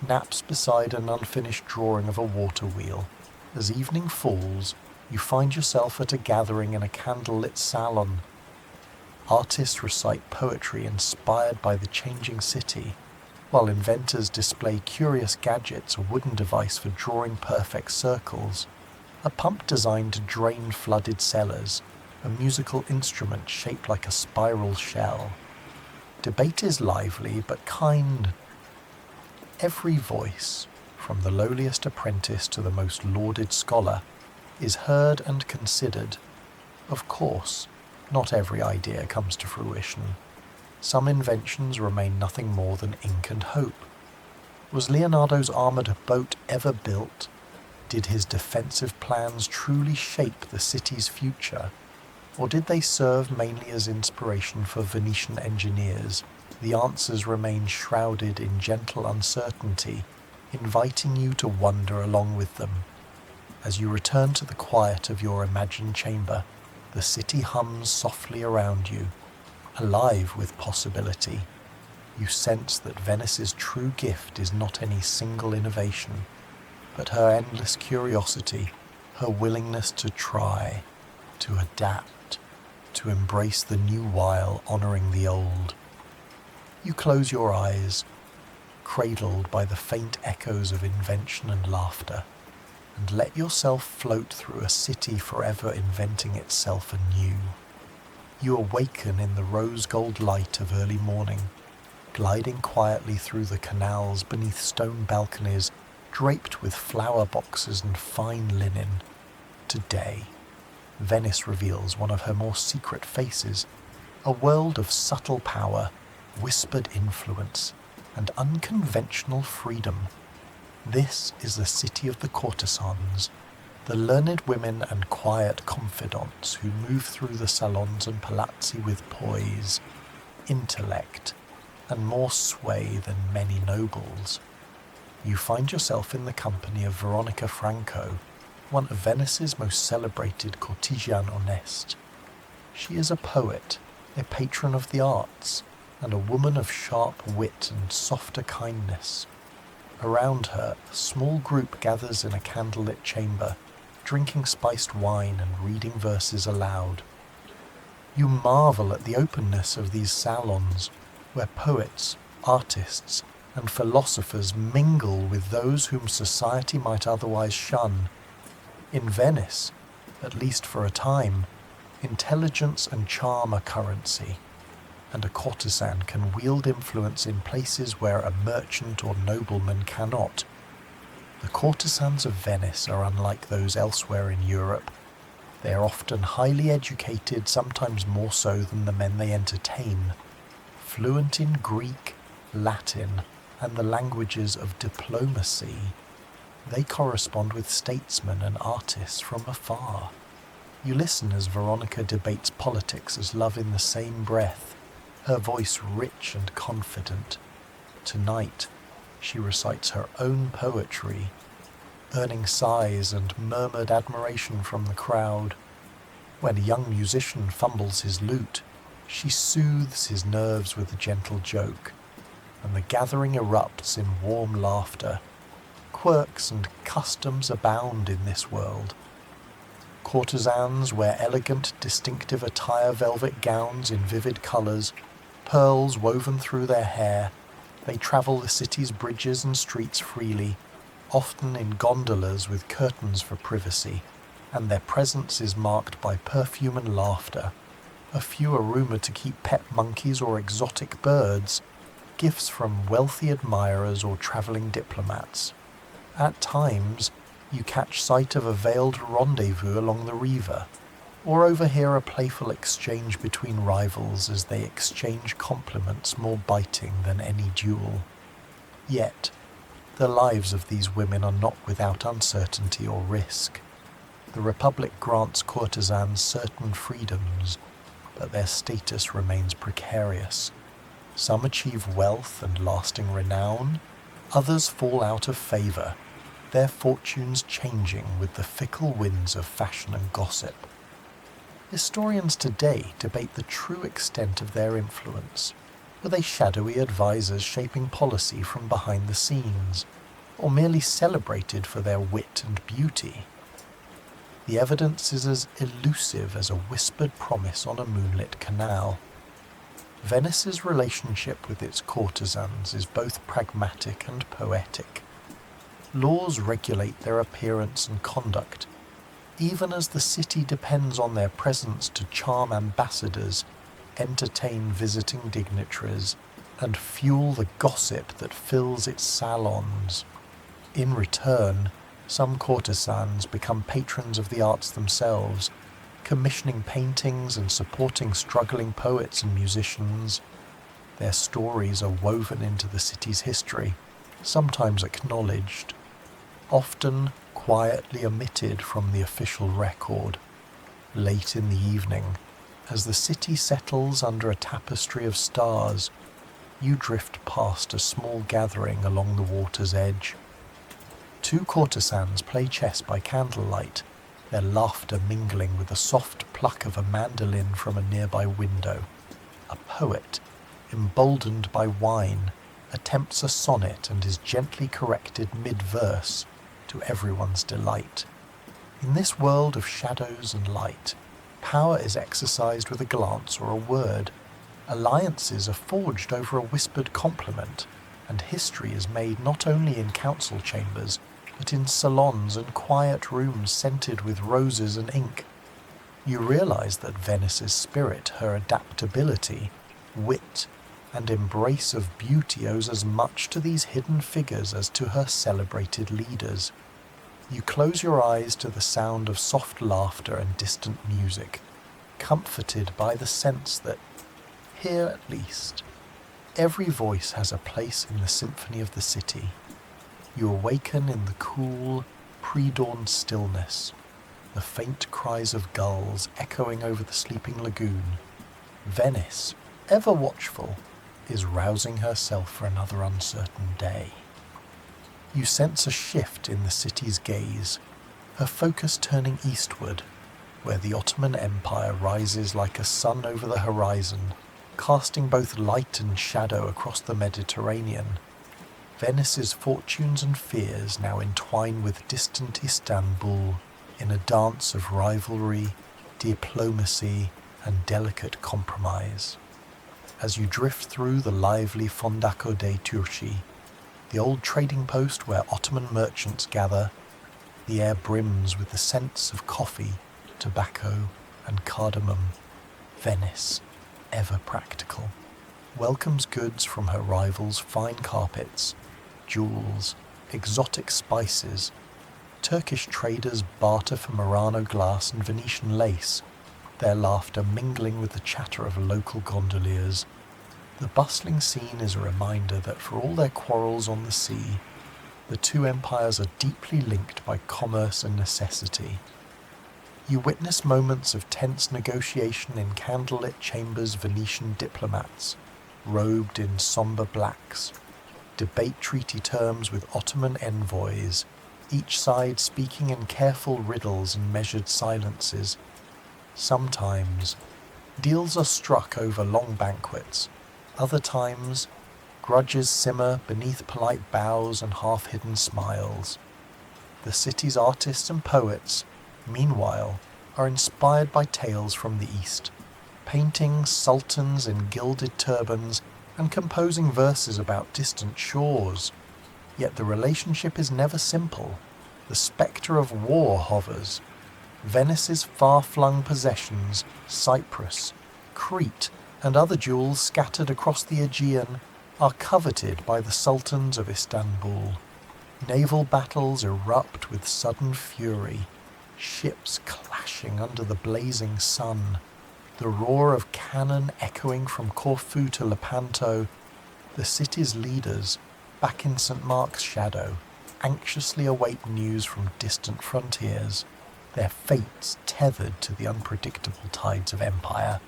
naps beside an unfinished drawing of a water wheel. As evening falls, you find yourself at a gathering in a candlelit salon. Artists recite poetry inspired by the changing city, while inventors display curious gadgets: a wooden device for drawing perfect circles, a pump designed to drain flooded cellars, a musical instrument shaped like a spiral shell. Debate is lively but kind. Every voice, from the lowliest apprentice to the most lauded scholar, is heard and considered. Of course, not every idea comes to fruition. Some inventions remain nothing more than ink and hope. Was Leonardo's armoured boat ever built? Did his defensive plans truly shape the city's future? Or did they serve mainly as inspiration for Venetian engineers? The answers remain shrouded in gentle uncertainty, inviting you to wander along with them. As you return to the quiet of your imagined chamber, the city hums softly around you, alive with possibility. You sense that Venice's true gift is not any single innovation, but her endless curiosity, her willingness to try, to adapt, to embrace the new while honoring the old. You close your eyes, cradled by the faint echoes of invention and laughter, and let yourself float through a city forever inventing itself anew. You awaken in the rose-gold light of early morning, gliding quietly through the canals beneath stone balconies draped with flower boxes and fine linen. Today, Venice reveals one of her more secret faces, a world of subtle power, whispered influence, and unconventional freedom. This is the city of the courtesans, the learned women and quiet confidants who move through the salons and palazzi with poise, intellect, and more sway than many nobles. You find yourself in the company of Veronica Franco, one of Venice's most celebrated courtisans honeste. She is a poet, a patron of the arts, and a woman of sharp wit and softer kindness. Around her, a small group gathers in a candlelit chamber, drinking spiced wine and reading verses aloud. You marvel at the openness of these salons, where poets, artists, and philosophers mingle with those whom society might otherwise shun. In Venice, at least for a time, intelligence and charm are currency, and a courtesan can wield influence in places where a merchant or nobleman cannot. The courtesans of Venice are unlike those elsewhere in Europe. They are often highly educated, sometimes more so than the men they entertain, fluent in Greek, Latin, and the languages of diplomacy. They correspond with statesmen and artists from afar. You listen as Veronica debates politics as love in the same breath, her voice rich and confident. Tonight, she recites her own poetry, earning sighs and murmured admiration from the crowd. When a young musician fumbles his lute, she soothes his nerves with a gentle joke, and the gathering erupts in warm laughter. Quirks and customs abound in this world. Courtesans wear elegant, distinctive attire, velvet gowns in vivid colours, pearls woven through their hair. They travel the city's bridges and streets freely, often in gondolas with curtains for privacy, and their presence is marked by perfume and laughter. A few are rumoured to keep pet monkeys or exotic birds, gifts from wealthy admirers or travelling diplomats. At times, you catch sight of a veiled rendezvous along the Riva, or overhear a playful exchange between rivals as they exchange compliments more biting than any duel. Yet, the lives of these women are not without uncertainty or risk. The Republic grants courtesans certain freedoms, but their status remains precarious. Some achieve wealth and lasting renown, others fall out of favour, their fortunes changing with the fickle winds of fashion and gossip. Historians today debate the true extent of their influence. Were they shadowy advisors shaping policy from behind the scenes, or merely celebrated for their wit and beauty? The evidence is as elusive as a whispered promise on a moonlit canal. Venice's relationship with its courtesans is both pragmatic and poetic. Laws regulate their appearance and conduct, even as the city depends on their presence to charm ambassadors, entertain visiting dignitaries, and fuel the gossip that fills its salons. In return, some courtesans become patrons of the arts themselves, commissioning paintings and supporting struggling poets and musicians. Their stories are woven into the city's history, sometimes acknowledged, often quietly omitted from the official record. Late in the evening, as the city settles under a tapestry of stars, you drift past a small gathering along the water's edge. Two courtesans play chess by candlelight, their laughter mingling with the soft pluck of a mandolin from a nearby window. A poet, emboldened by wine, attempts a sonnet and is gently corrected mid-verse, to everyone's delight. In this world of shadows and light, power is exercised with a glance or a word. Alliances are forged over a whispered compliment, and history is made not only in council chambers, but in salons and quiet rooms scented with roses and ink. You realize that Venice's spirit, her adaptability, wit, and embrace of beauty owes as much to these hidden figures as to her celebrated leaders. You close your eyes to the sound of soft laughter and distant music, comforted by the sense that, here at least, every voice has a place in the symphony of the city. You awaken in the cool, pre-dawn stillness, the faint cries of gulls echoing over the sleeping lagoon. Venice, ever watchful, is rousing herself for another uncertain day. You sense a shift in the city's gaze. her focus turning eastward, where the Ottoman Empire rises like a sun over the horizon, casting both light and shadow across the Mediterranean. Venice's fortunes and fears now entwine with distant Istanbul in a dance of rivalry, diplomacy, and delicate compromise. As you drift through the lively Fondaco dei Turchi, the old trading post where Ottoman merchants gather, the air brims with the scents of coffee, tobacco, and cardamom. Venice, ever practical, welcomes goods from her rivals' fine carpets, jewels, exotic spices. Turkish traders barter for Murano glass and Venetian lace, their laughter mingling with the chatter of local gondoliers. The bustling scene is a reminder that for all their quarrels on the sea, the two empires are deeply linked by commerce and necessity. You witness moments of tense negotiation in candlelit chambers. Venetian diplomats, robed in somber blacks, debate treaty terms with Ottoman envoys, each side speaking in careful riddles and measured silences. Sometimes, deals are struck over long banquets. Other times, grudges simmer beneath polite bows and half-hidden smiles. The city's artists and poets, meanwhile, are inspired by tales from the East, painting sultans in gilded turbans and composing verses about distant shores. Yet the relationship is never simple. The spectre of war hovers. Venice's far-flung possessions, Cyprus, Crete, and other jewels scattered across the Aegean, are coveted by the sultans of Istanbul. Naval battles erupt with sudden fury, ships clashing under the blazing sun, the roar of cannon echoing from Corfu to Lepanto. The city's leaders, back in St. Mark's shadow, anxiously await news from distant frontiers, their fates tethered to the unpredictable tides of empire.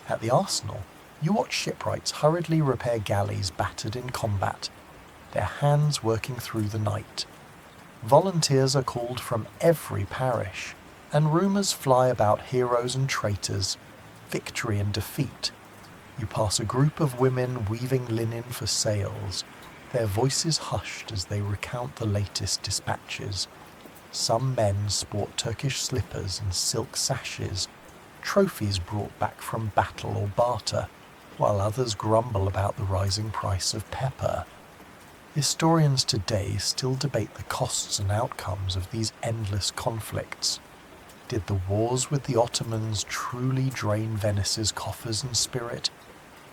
At the arsenal, you watch shipwrights hurriedly repair galleys battered in combat, their hands working through the night. Volunteers are called from every parish, and rumours fly about heroes and traitors, victory and defeat. You pass a group of women weaving linen for sails, their voices hushed as they recount the latest dispatches. Some men sport Turkish slippers and silk sashes, trophies brought back from battle or barter, while others grumble about the rising price of pepper. Historians today still debate the costs and outcomes of these endless conflicts. Did the wars with the Ottomans truly drain Venice's coffers and spirit,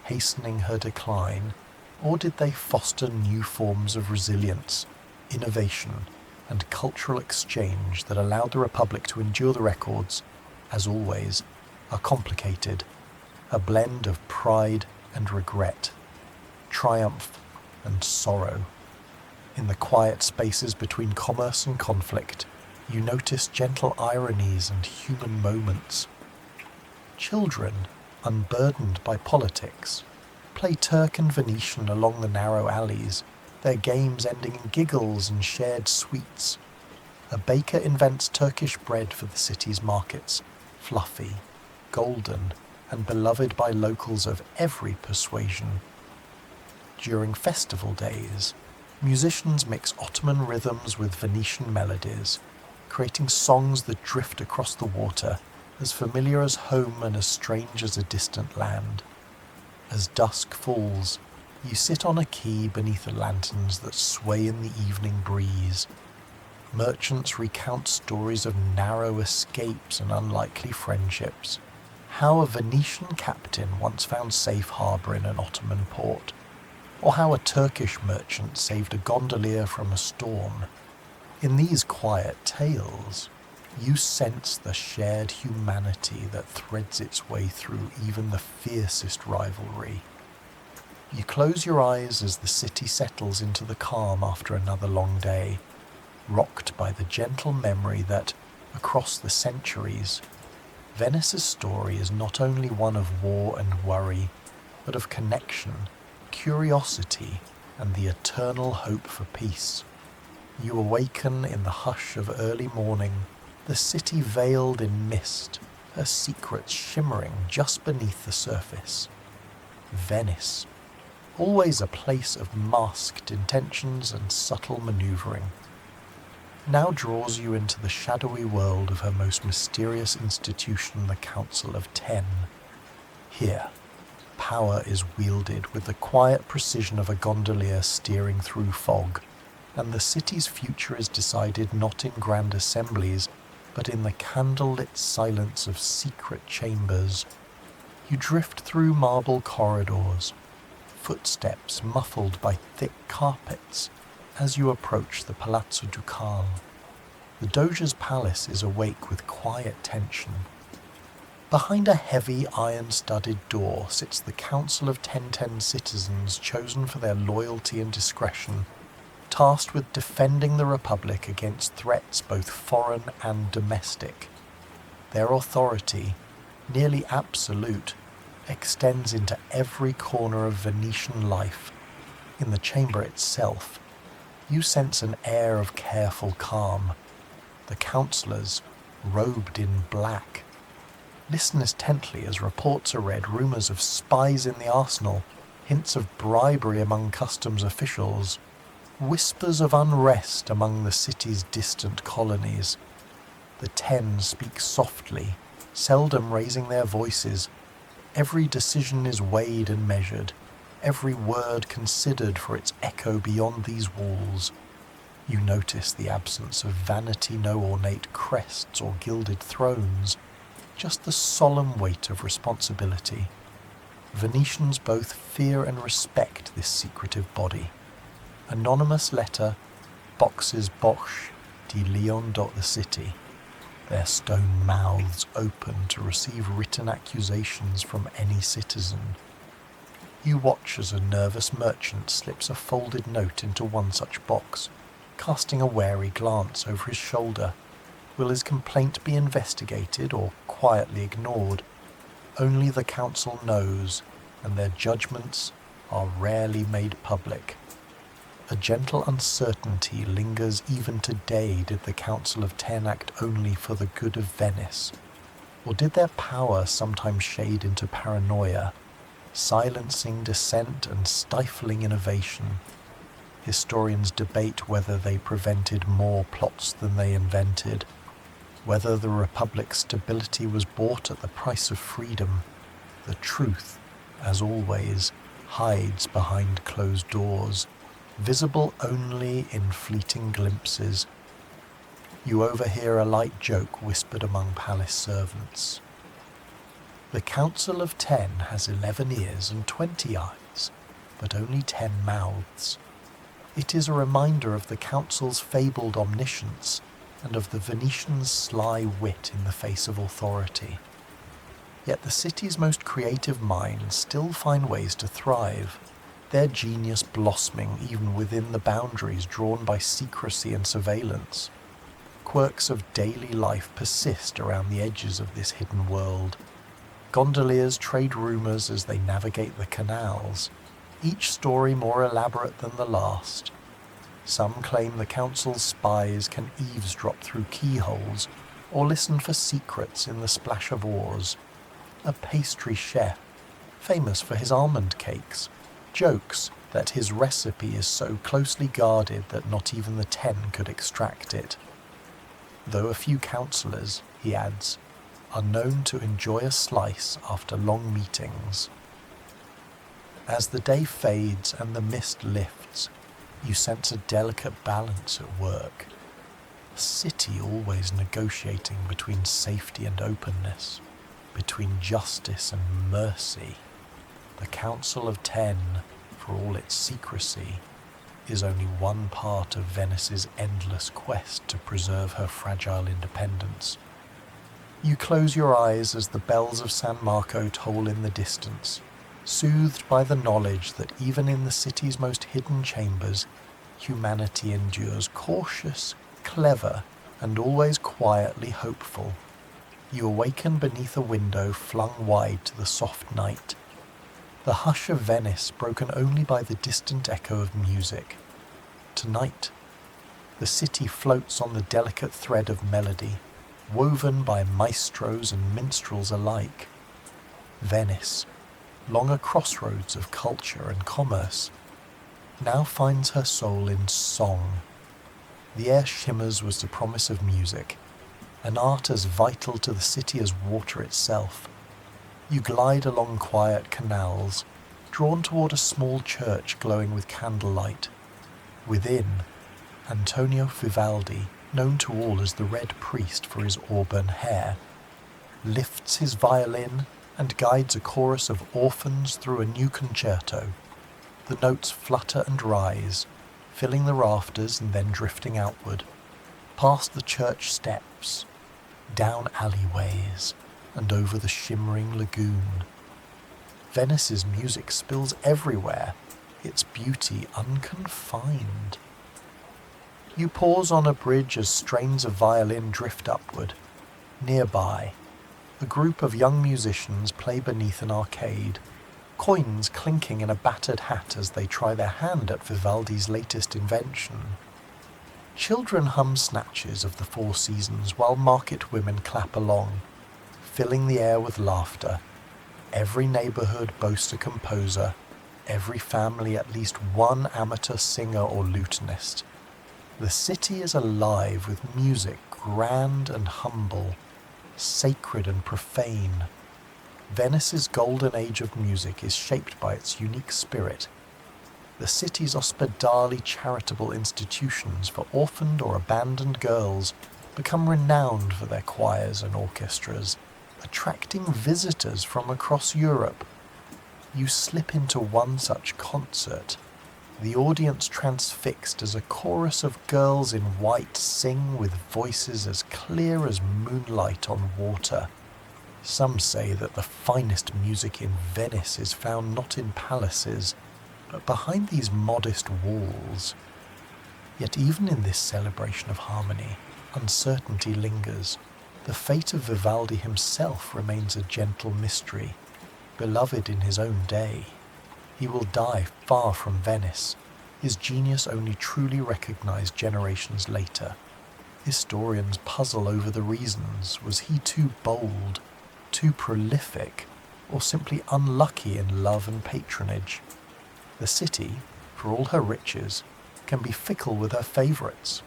hastening her decline, or did they foster new forms of resilience, innovation, and cultural exchange that allowed the Republic to endure? The records, as always, are complicated, a blend of pride and regret, triumph and sorrow. In the quiet spaces between commerce and conflict, you notice gentle ironies and human moments. Children, unburdened by politics, play Turk and Venetian along the narrow alleys, their games ending in giggles and shared sweets. A baker invents Turkish bread for the city's markets, fluffy, golden, and beloved by locals of every persuasion. During festival days, musicians mix Ottoman rhythms with Venetian melodies, creating songs that drift across the water, as familiar as home and as strange as a distant land. As dusk falls, you sit on a quay beneath the lanterns that sway in the evening breeze. Merchants recount stories of narrow escapes and unlikely friendships, how a Venetian captain once found safe harbour in an Ottoman port, or how a Turkish merchant saved a gondolier from a storm. In these quiet tales, you sense the shared humanity that threads its way through even the fiercest rivalry. You close your eyes as the city settles into the calm after another long day, rocked by the gentle memory that, across the centuries, Venice's story is not only one of war and worry, but of connection, curiosity, and the eternal hope for peace. You awaken in the hush of early morning, the city veiled in mist, her secrets shimmering just beneath the surface. Venice, always a place of masked intentions and subtle manoeuvring, now draws you into the shadowy world of her most mysterious institution, the Council of Ten. Here, power is wielded with the quiet precision of a gondolier steering through fog, and the city's future is decided not in grand assemblies, but in the candle-lit silence of secret chambers. You drift through marble corridors, footsteps muffled by thick carpets, as you approach the Palazzo Ducale. The Doge's palace is awake with quiet tension. Behind a heavy iron-studded door sits the Council of 10 citizens chosen for their loyalty and discretion, tasked with defending the Republic against threats both foreign and domestic. Their authority, nearly absolute, extends into every corner of Venetian life. In the chamber itself, you sense an air of careful calm. The councillors, robed in black, listen intently as reports are read, rumours of spies in the arsenal, hints of bribery among customs officials, whispers of unrest among the city's distant colonies. The 10 speak softly, seldom raising their voices. Every decision is weighed and measured, every word considered for its echo beyond these walls. You notice the absence of vanity, no ornate crests or gilded thrones, just the solemn weight of responsibility. Venetians both fear and respect this secretive body. Anonymous letter, boxes Bosch, de Leon. The city, their stone mouths open to receive written accusations from any citizen. You watch as a nervous merchant slips a folded note into one such box, casting a wary glance over his shoulder. Will his complaint be investigated or quietly ignored? Only the council knows, and their judgments are rarely made public. A gentle uncertainty lingers even today. Did the Council of 10 act only for the good of Venice? Or did their power sometimes shade into paranoia, silencing dissent and stifling innovation? Historians debate whether they prevented more plots than they invented, whether the Republic's stability was bought at the price of freedom. The truth, as always, hides behind closed doors, visible only in fleeting glimpses. You overhear a light joke whispered among palace servants. The Council of 10 has 11 ears and 20 eyes, but only 10 mouths. It is a reminder of the council's fabled omniscience and of the Venetians' sly wit in the face of authority. Yet the city's most creative minds still find ways to thrive, their genius blossoming even within the boundaries drawn by secrecy and surveillance. Quirks of daily life persist around the edges of this hidden world. Gondoliers trade rumours as they navigate the canals, each story more elaborate than the last. Some claim the council's spies can eavesdrop through keyholes or listen for secrets in the splash of oars. A pastry chef, famous for his almond cakes, jokes that his recipe is so closely guarded that not even the 10 could extract it. Though a few councillors, he adds, are known to enjoy a slice after long meetings. As the day fades and the mist lifts, you sense a delicate balance at work. A city always negotiating between safety and openness, between justice and mercy. The Council of 10, for all its secrecy, is only one part of Venice's endless quest to preserve her fragile independence. You close your eyes as the bells of San Marco toll in the distance, soothed by the knowledge that even in the city's most hidden chambers, humanity endures, cautious, clever, and always quietly hopeful. You awaken beneath a window flung wide to the soft night, the hush of Venice broken only by the distant echo of music. Tonight, The city floats on the delicate thread of melody, woven by maestros and minstrels alike. Venice, long a crossroads of culture and commerce, now finds her soul in song. The air shimmers with the promise of music, an art as vital to the city as water itself. You glide along quiet canals, drawn toward a small church glowing with candlelight. Within, Antonio Vivaldi, known to all as the Red Priest for his auburn hair, lifts his violin and guides a chorus of orphans through a new concerto. The notes flutter and rise, filling the rafters and then drifting outward, past the church steps, down alleyways, and over the shimmering lagoon. Venice's music spills everywhere, its beauty unconfined. You pause on a bridge as strains of violin drift upward. Nearby, a group of young musicians play beneath an arcade, coins clinking in a battered hat as they try their hand at Vivaldi's latest invention. Children hum snatches of the Four Seasons while market women clap along, filling the air with laughter. Every neighborhood boasts a composer, every family at least one amateur singer or lutenist. The city is alive with music grand and humble, sacred and profane. Venice's golden age of music is shaped by its unique spirit. The city's ospedali charitable institutions for orphaned or abandoned girls become renowned for their choirs and orchestras, attracting visitors from across Europe. You slip into one such concert, the audience transfixed as a chorus of girls in white sing with voices as clear as moonlight on water. Some say that the finest music in Venice is found not in palaces, but behind these modest walls. Yet even in this celebration of harmony, uncertainty lingers. The fate of Vivaldi himself remains a gentle mystery, beloved in his own day. He will die far from Venice, his genius only truly recognized generations later. Historians puzzle over the reasons. Was he too bold, too prolific, or simply unlucky in love and patronage? The city, for all her riches, can be fickle with her favorites.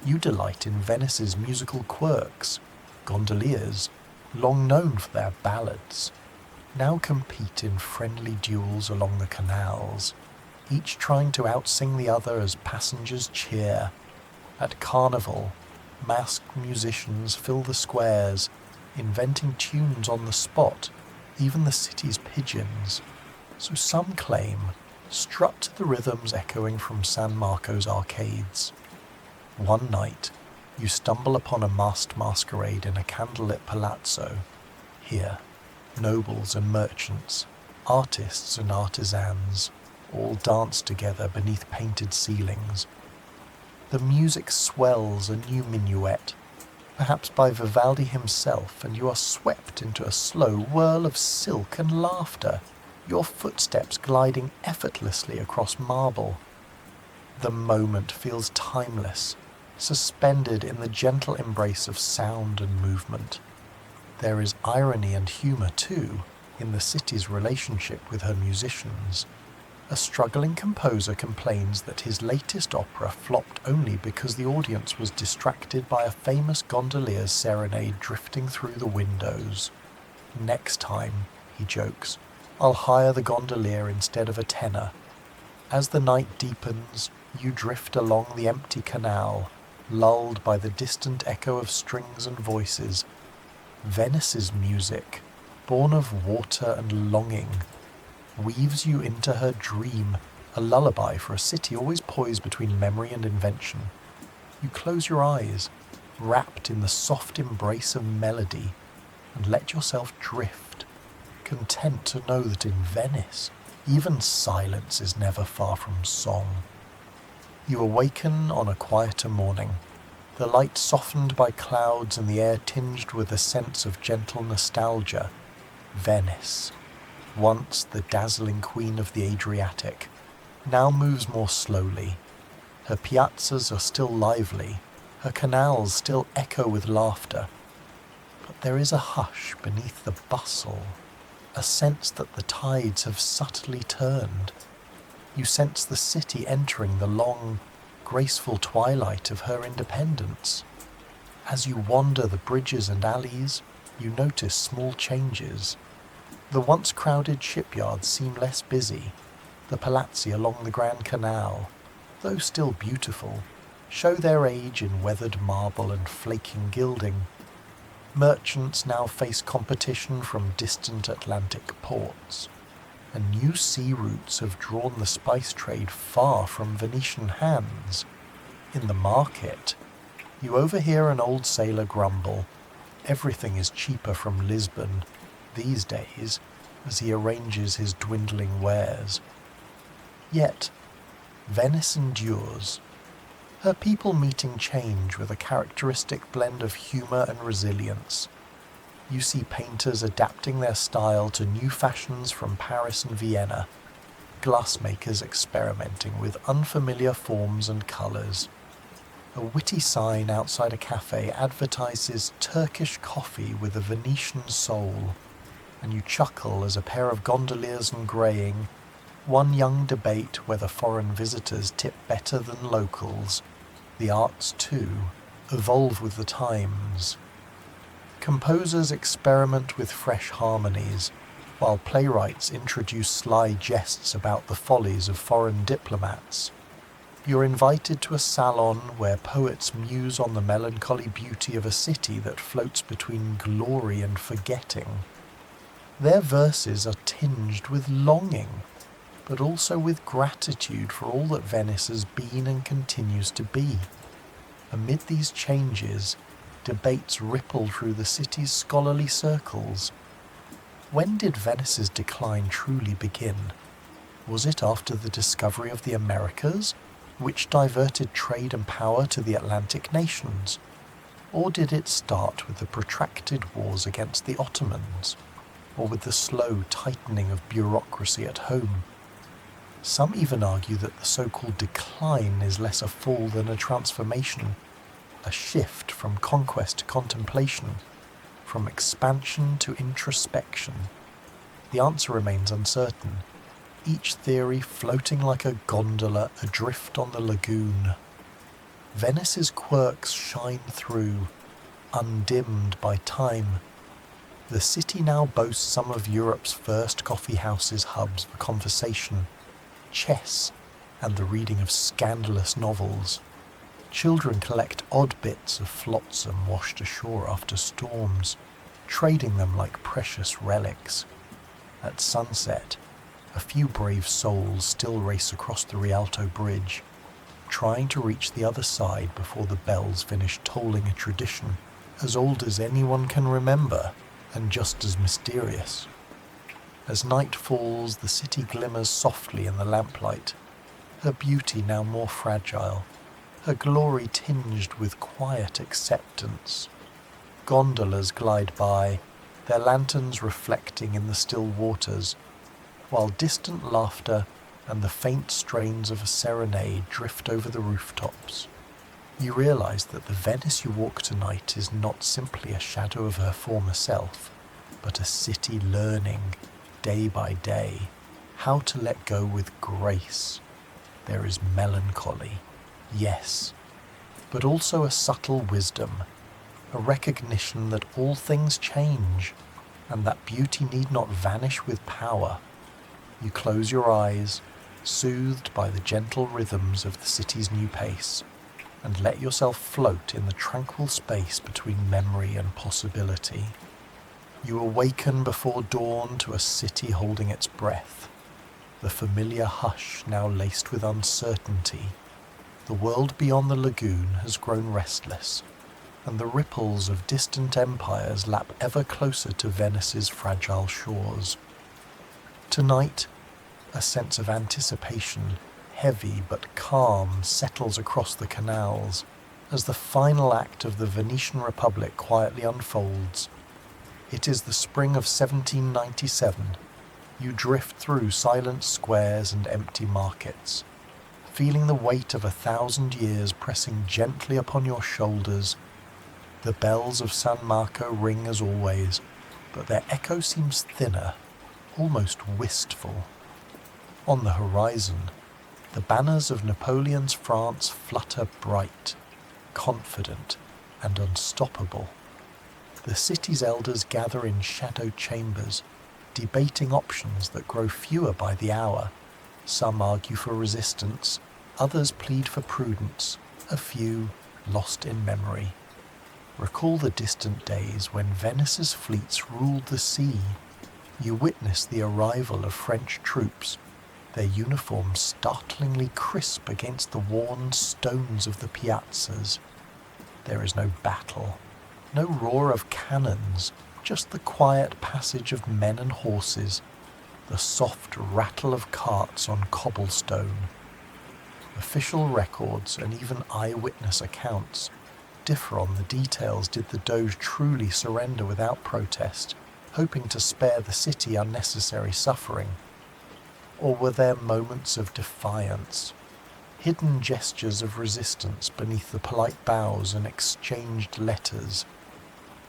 You delight in Venice's musical quirks. Gondoliers, long known for their ballads, now compete in friendly duels along the canals, each trying to outsing the other as passengers cheer. At Carnival, masked musicians fill the squares, inventing tunes on the spot, even the city's pigeons. So some claim, strut to the rhythms echoing from San Marco's arcades. One night, you stumble upon a masked masquerade in a candlelit palazzo. Here, nobles and merchants, artists and artisans, all dance together beneath painted ceilings. The music swells a new minuet, perhaps by Vivaldi himself, and you are swept into a slow whirl of silk and laughter, your footsteps gliding effortlessly across marble. The moment feels timeless, suspended in the gentle embrace of sound and movement. There is irony and humour, too, in the city's relationship with her musicians. A struggling composer complains that his latest opera flopped only because the audience was distracted by a famous gondolier's serenade drifting through the windows. Next time, he jokes, I'll hire the gondolier instead of a tenor. As the night deepens, you drift along the empty canal, lulled by the distant echo of strings and voices. Venice's music, born of water and longing, weaves you into her dream, a lullaby for a city always poised between memory and invention. You close your eyes, wrapped in the soft embrace of melody, and let yourself drift, content to know that in Venice, even silence is never far from song. You awaken on a quieter morning, the light softened by clouds and the air tinged with a sense of gentle nostalgia. Venice, once the dazzling queen of the Adriatic, now moves more slowly, Her piazzas are still lively, her canals still echo with laughter, but there is a hush beneath the bustle, a sense that the tides have subtly turned. You sense the city entering the long, graceful twilight of her independence. As you wander the bridges and alleys, you notice small changes. The once crowded shipyards seem less busy. The palazzi along the Grand Canal, though still beautiful, show their age in weathered marble and flaking gilding. Merchants now face competition from distant Atlantic ports, and new sea routes have drawn the spice trade far from Venetian hands. In the market, you overhear an old sailor grumble. Everything is cheaper from Lisbon these days, as he arranges his dwindling wares. Yet, Venice endures. Her people meeting change with a characteristic blend of humour and resilience. You see painters adapting their style to new fashions from Paris and Vienna, glassmakers experimenting with unfamiliar forms and colours. A witty sign outside a cafe advertises Turkish coffee with a Venetian soul, and you chuckle as a pair of gondoliers and greying, one young debate whether foreign visitors tip better than locals. The arts, too, evolve with the times. Composers experiment with fresh harmonies, while playwrights introduce sly jests about the follies of foreign diplomats. You're invited to a salon where poets muse on the melancholy beauty of a city that floats between glory and forgetting. Their verses are tinged with longing, but also with gratitude for all that Venice has been and continues to be. Amid these changes, debates ripple through the city's scholarly circles. When did Venice's decline truly begin? Was it after the discovery of the Americas, which diverted trade and power to the Atlantic nations? Or did it start with the protracted wars against the Ottomans, or with the slow tightening of bureaucracy at home? Some even argue that the so-called decline is less a fall than a transformation, a shift from conquest to contemplation, from expansion to introspection. The answer remains uncertain, each theory floating like a gondola adrift on the lagoon. Venice's quirks shine through, undimmed by time. The city now boasts some of Europe's first coffee houses hubs for conversation, chess, and the reading of scandalous novels. Children collect odd bits of flotsam washed ashore after storms, trading them like precious relics. At sunset, a few brave souls still race across the Rialto Bridge, trying to reach the other side before the bells finish tolling a tradition as old as anyone can remember and just as mysterious. As night falls, the city glimmers softly in the lamplight, her beauty now more fragile, her glory tinged with quiet acceptance. Gondolas glide by, their lanterns reflecting in the still waters, while distant laughter and the faint strains of a serenade drift over the rooftops. You realize that the Venice you walk tonight is not simply a shadow of her former self, but a city learning, day by day, how to let go with grace. There is melancholy, yes, but also a subtle wisdom, a recognition that all things change, and that beauty need not vanish with power. You close your eyes, soothed by the gentle rhythms of the city's new pace, and let yourself float in the tranquil space between memory and possibility. You awaken before dawn to a city holding its breath, the familiar hush now laced with uncertainty. The world beyond the lagoon has grown restless, and the ripples of distant empires lap ever closer to Venice's fragile shores. Tonight, a sense of anticipation, heavy but calm, settles across the canals as the final act of the Venetian Republic quietly unfolds. It is the spring of 1797. You drift through silent squares and empty markets. feeling the weight of 1,000 years pressing gently upon your shoulders. The bells of San Marco ring as always, but their echo seems thinner, almost wistful. On the horizon, the banners of Napoleon's France flutter bright, confident, and unstoppable. The city's elders gather in shadow chambers, debating options that grow fewer by the hour. Some argue for resistance, others plead for prudence, a few lost in memory. Recall the distant days when Venice's fleets ruled the sea. You witness the arrival of French troops, their uniforms startlingly crisp against the worn stones of the piazzas. There is no battle, no roar of cannons, just the quiet passage of men and horses, the soft rattle of carts on cobblestone. Official records and even eyewitness accounts differ on the details. Did the Doge truly surrender without protest, hoping to spare the city unnecessary suffering? Or were there moments of defiance, hidden gestures of resistance beneath the polite bows and exchanged letters?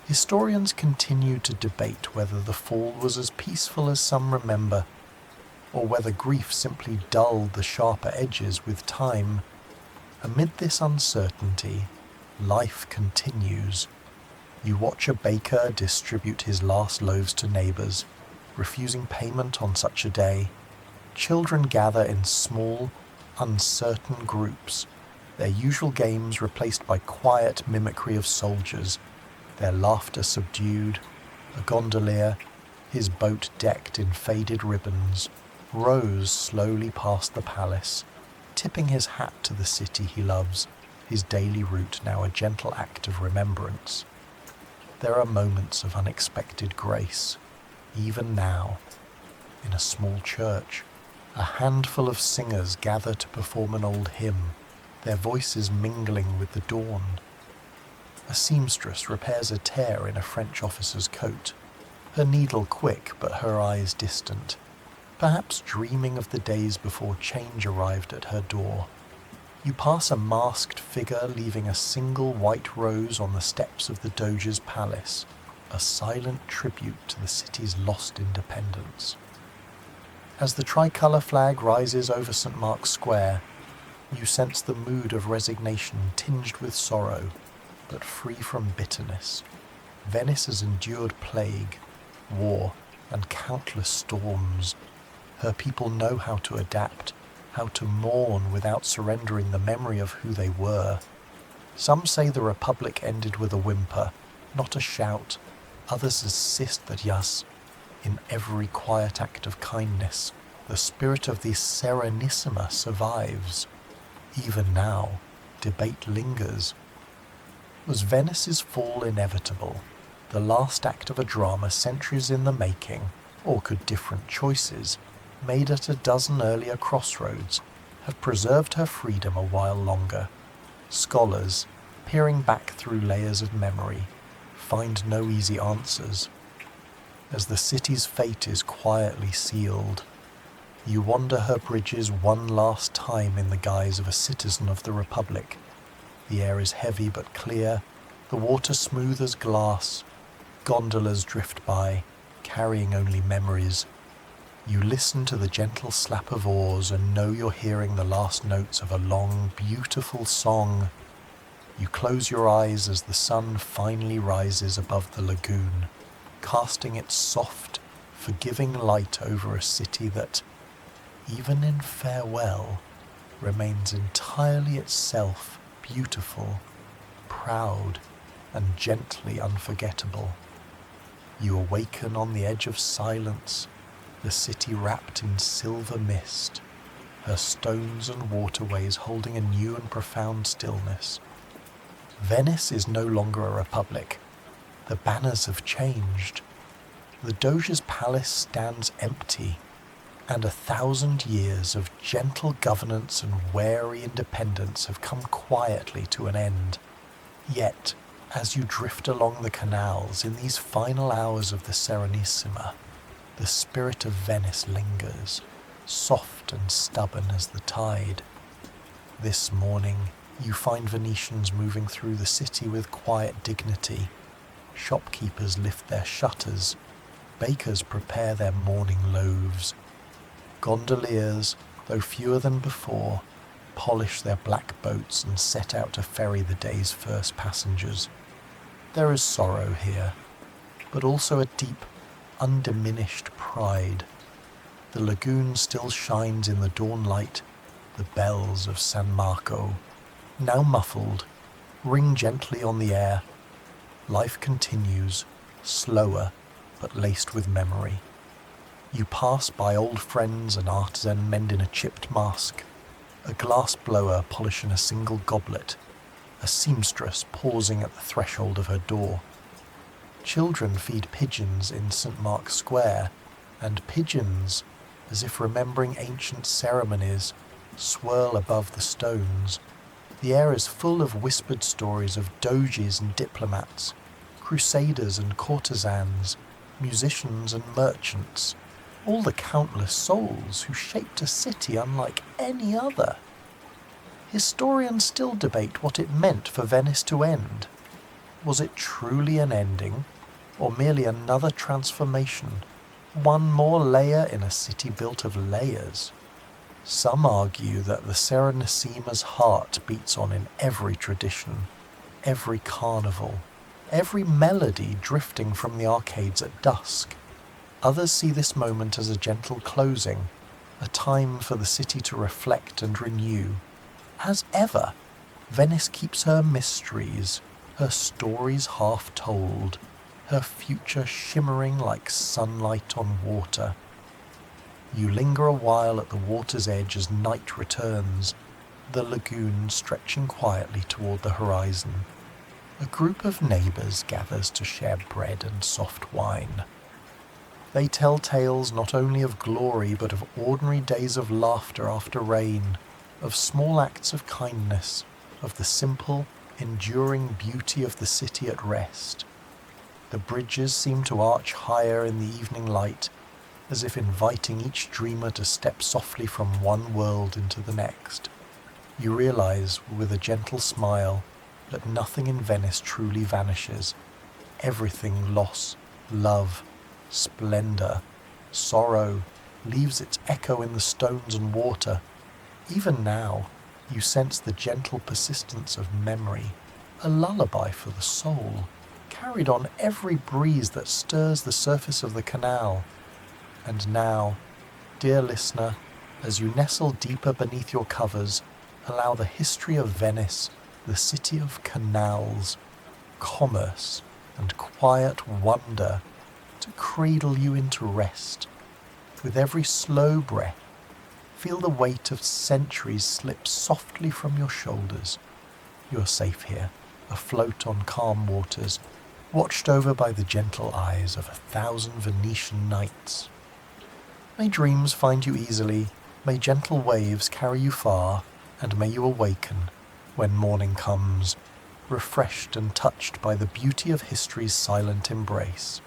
Historians continue to debate whether the fall was as peaceful as some remember, or whether grief simply dulled the sharper edges with time. Amid this uncertainty, life continues. You watch a baker distribute his last loaves to neighbors, refusing payment on such a day. Children gather in small, uncertain groups, their usual games replaced by quiet mimicry of soldiers, their laughter subdued. A gondolier, his boat decked in faded ribbons, rows slowly past the palace, tipping his hat to the city he loves, his daily route now a gentle act of remembrance. There are moments of unexpected grace, even now. In a small church, a handful of singers gather to perform an old hymn, their voices mingling with the dawn. A seamstress repairs a tear in a French officer's coat, her needle quick but her eyes distant, perhaps dreaming of the days before change arrived at her door. You pass a masked figure leaving a single white rose on the steps of the Doge's palace, a silent tribute to the city's lost independence. As the tricolour flag rises over St. Mark's Square, you sense the mood of resignation tinged with sorrow, but free from bitterness. Venice has endured plague, war, and countless storms. Her people know how to adapt, how to mourn without surrendering the memory of who they were. Some say the Republic ended with a whimper, not a shout. Others insist that yes, in every quiet act of kindness, the spirit of the Serenissima survives. Even now, debate lingers. Was Venice's fall inevitable, the last act of a drama centuries in the making, or could different choices, made at a dozen earlier crossroads, have preserved her freedom a while longer? Scholars, peering back through layers of memory, find no easy answers. As the city's fate is quietly sealed, you wander her bridges one last time in the guise of a citizen of the Republic. The air is heavy but clear, the water smooth as glass. Gondolas drift by, carrying only memories. You listen to the gentle slap of oars and know you're hearing the last notes of a long, beautiful song. You close your eyes as the sun finally rises above the lagoon, casting its soft, forgiving light over a city that, even in farewell, remains entirely itself, beautiful, proud, and gently unforgettable. You awaken on the edge of silence, the city wrapped in silver mist, her stones and waterways holding a new and profound stillness. Venice is no longer a republic. The banners have changed. The Doge's palace stands empty, and 1,000 years of gentle governance and wary independence have come quietly to an end. Yet, as you drift along the canals in these final hours of the Serenissima, the spirit of Venice lingers, soft and stubborn as the tide. This morning, you find Venetians moving through the city with quiet dignity. Shopkeepers lift their shutters. Bakers prepare their morning loaves. Gondoliers, though fewer than before, polish their black boats and set out to ferry the day's first passengers. There is sorrow here, but also a deep, undiminished pride. The lagoon still shines in the dawn light. The bells of San Marco, now muffled, ring gently on the air. Life continues, slower but laced with memory. You pass by old friends, an artisan mending a chipped mask, a glass blower polishing a single goblet, a seamstress pausing at the threshold of her door. Children feed pigeons in St. Mark's Square, and pigeons, as if remembering ancient ceremonies, swirl above the stones. The air is full of whispered stories of doges and diplomats, crusaders and courtesans, musicians and merchants, all the countless souls who shaped a city unlike any other. Historians still debate what it meant for Venice to end. Was it truly an ending, or merely another transformation, one more layer in a city built of layers? Some argue that the Serenissimo's heart beats on in every tradition, every carnival, every melody drifting from the arcades at dusk. Others see this moment as a gentle closing, a time for the city to reflect and renew. As ever, Venice keeps her mysteries, her stories half told, her future shimmering like sunlight on water. You linger a while at the water's edge as night returns, the lagoon stretching quietly toward the horizon. A group of neighbours gathers to share bread and soft wine. They tell tales not only of glory but of ordinary days of laughter after rain, of small acts of kindness, of the simple, enduring beauty of the city at rest. The bridges seem to arch higher in the evening light, as if inviting each dreamer to step softly from one world into the next. You realize, with a gentle smile, that nothing in Venice truly vanishes. Everything, loss, love, splendor, sorrow, leaves its echo in the stones and water. Even now, you sense the gentle persistence of memory, a lullaby for the soul, carried on every breeze that stirs the surface of the canal. And now, dear listener, as you nestle deeper beneath your covers, allow the history of Venice, the city of canals, commerce, and quiet wonder to cradle you into rest. With every slow breath, feel the weight of centuries slip softly from your shoulders. You are safe here, afloat on calm waters, watched over by the gentle eyes of 1,000 Venetian nights. May dreams find you easily, may gentle waves carry you far, and may you awaken, when morning comes, refreshed and touched by the beauty of history's silent embrace.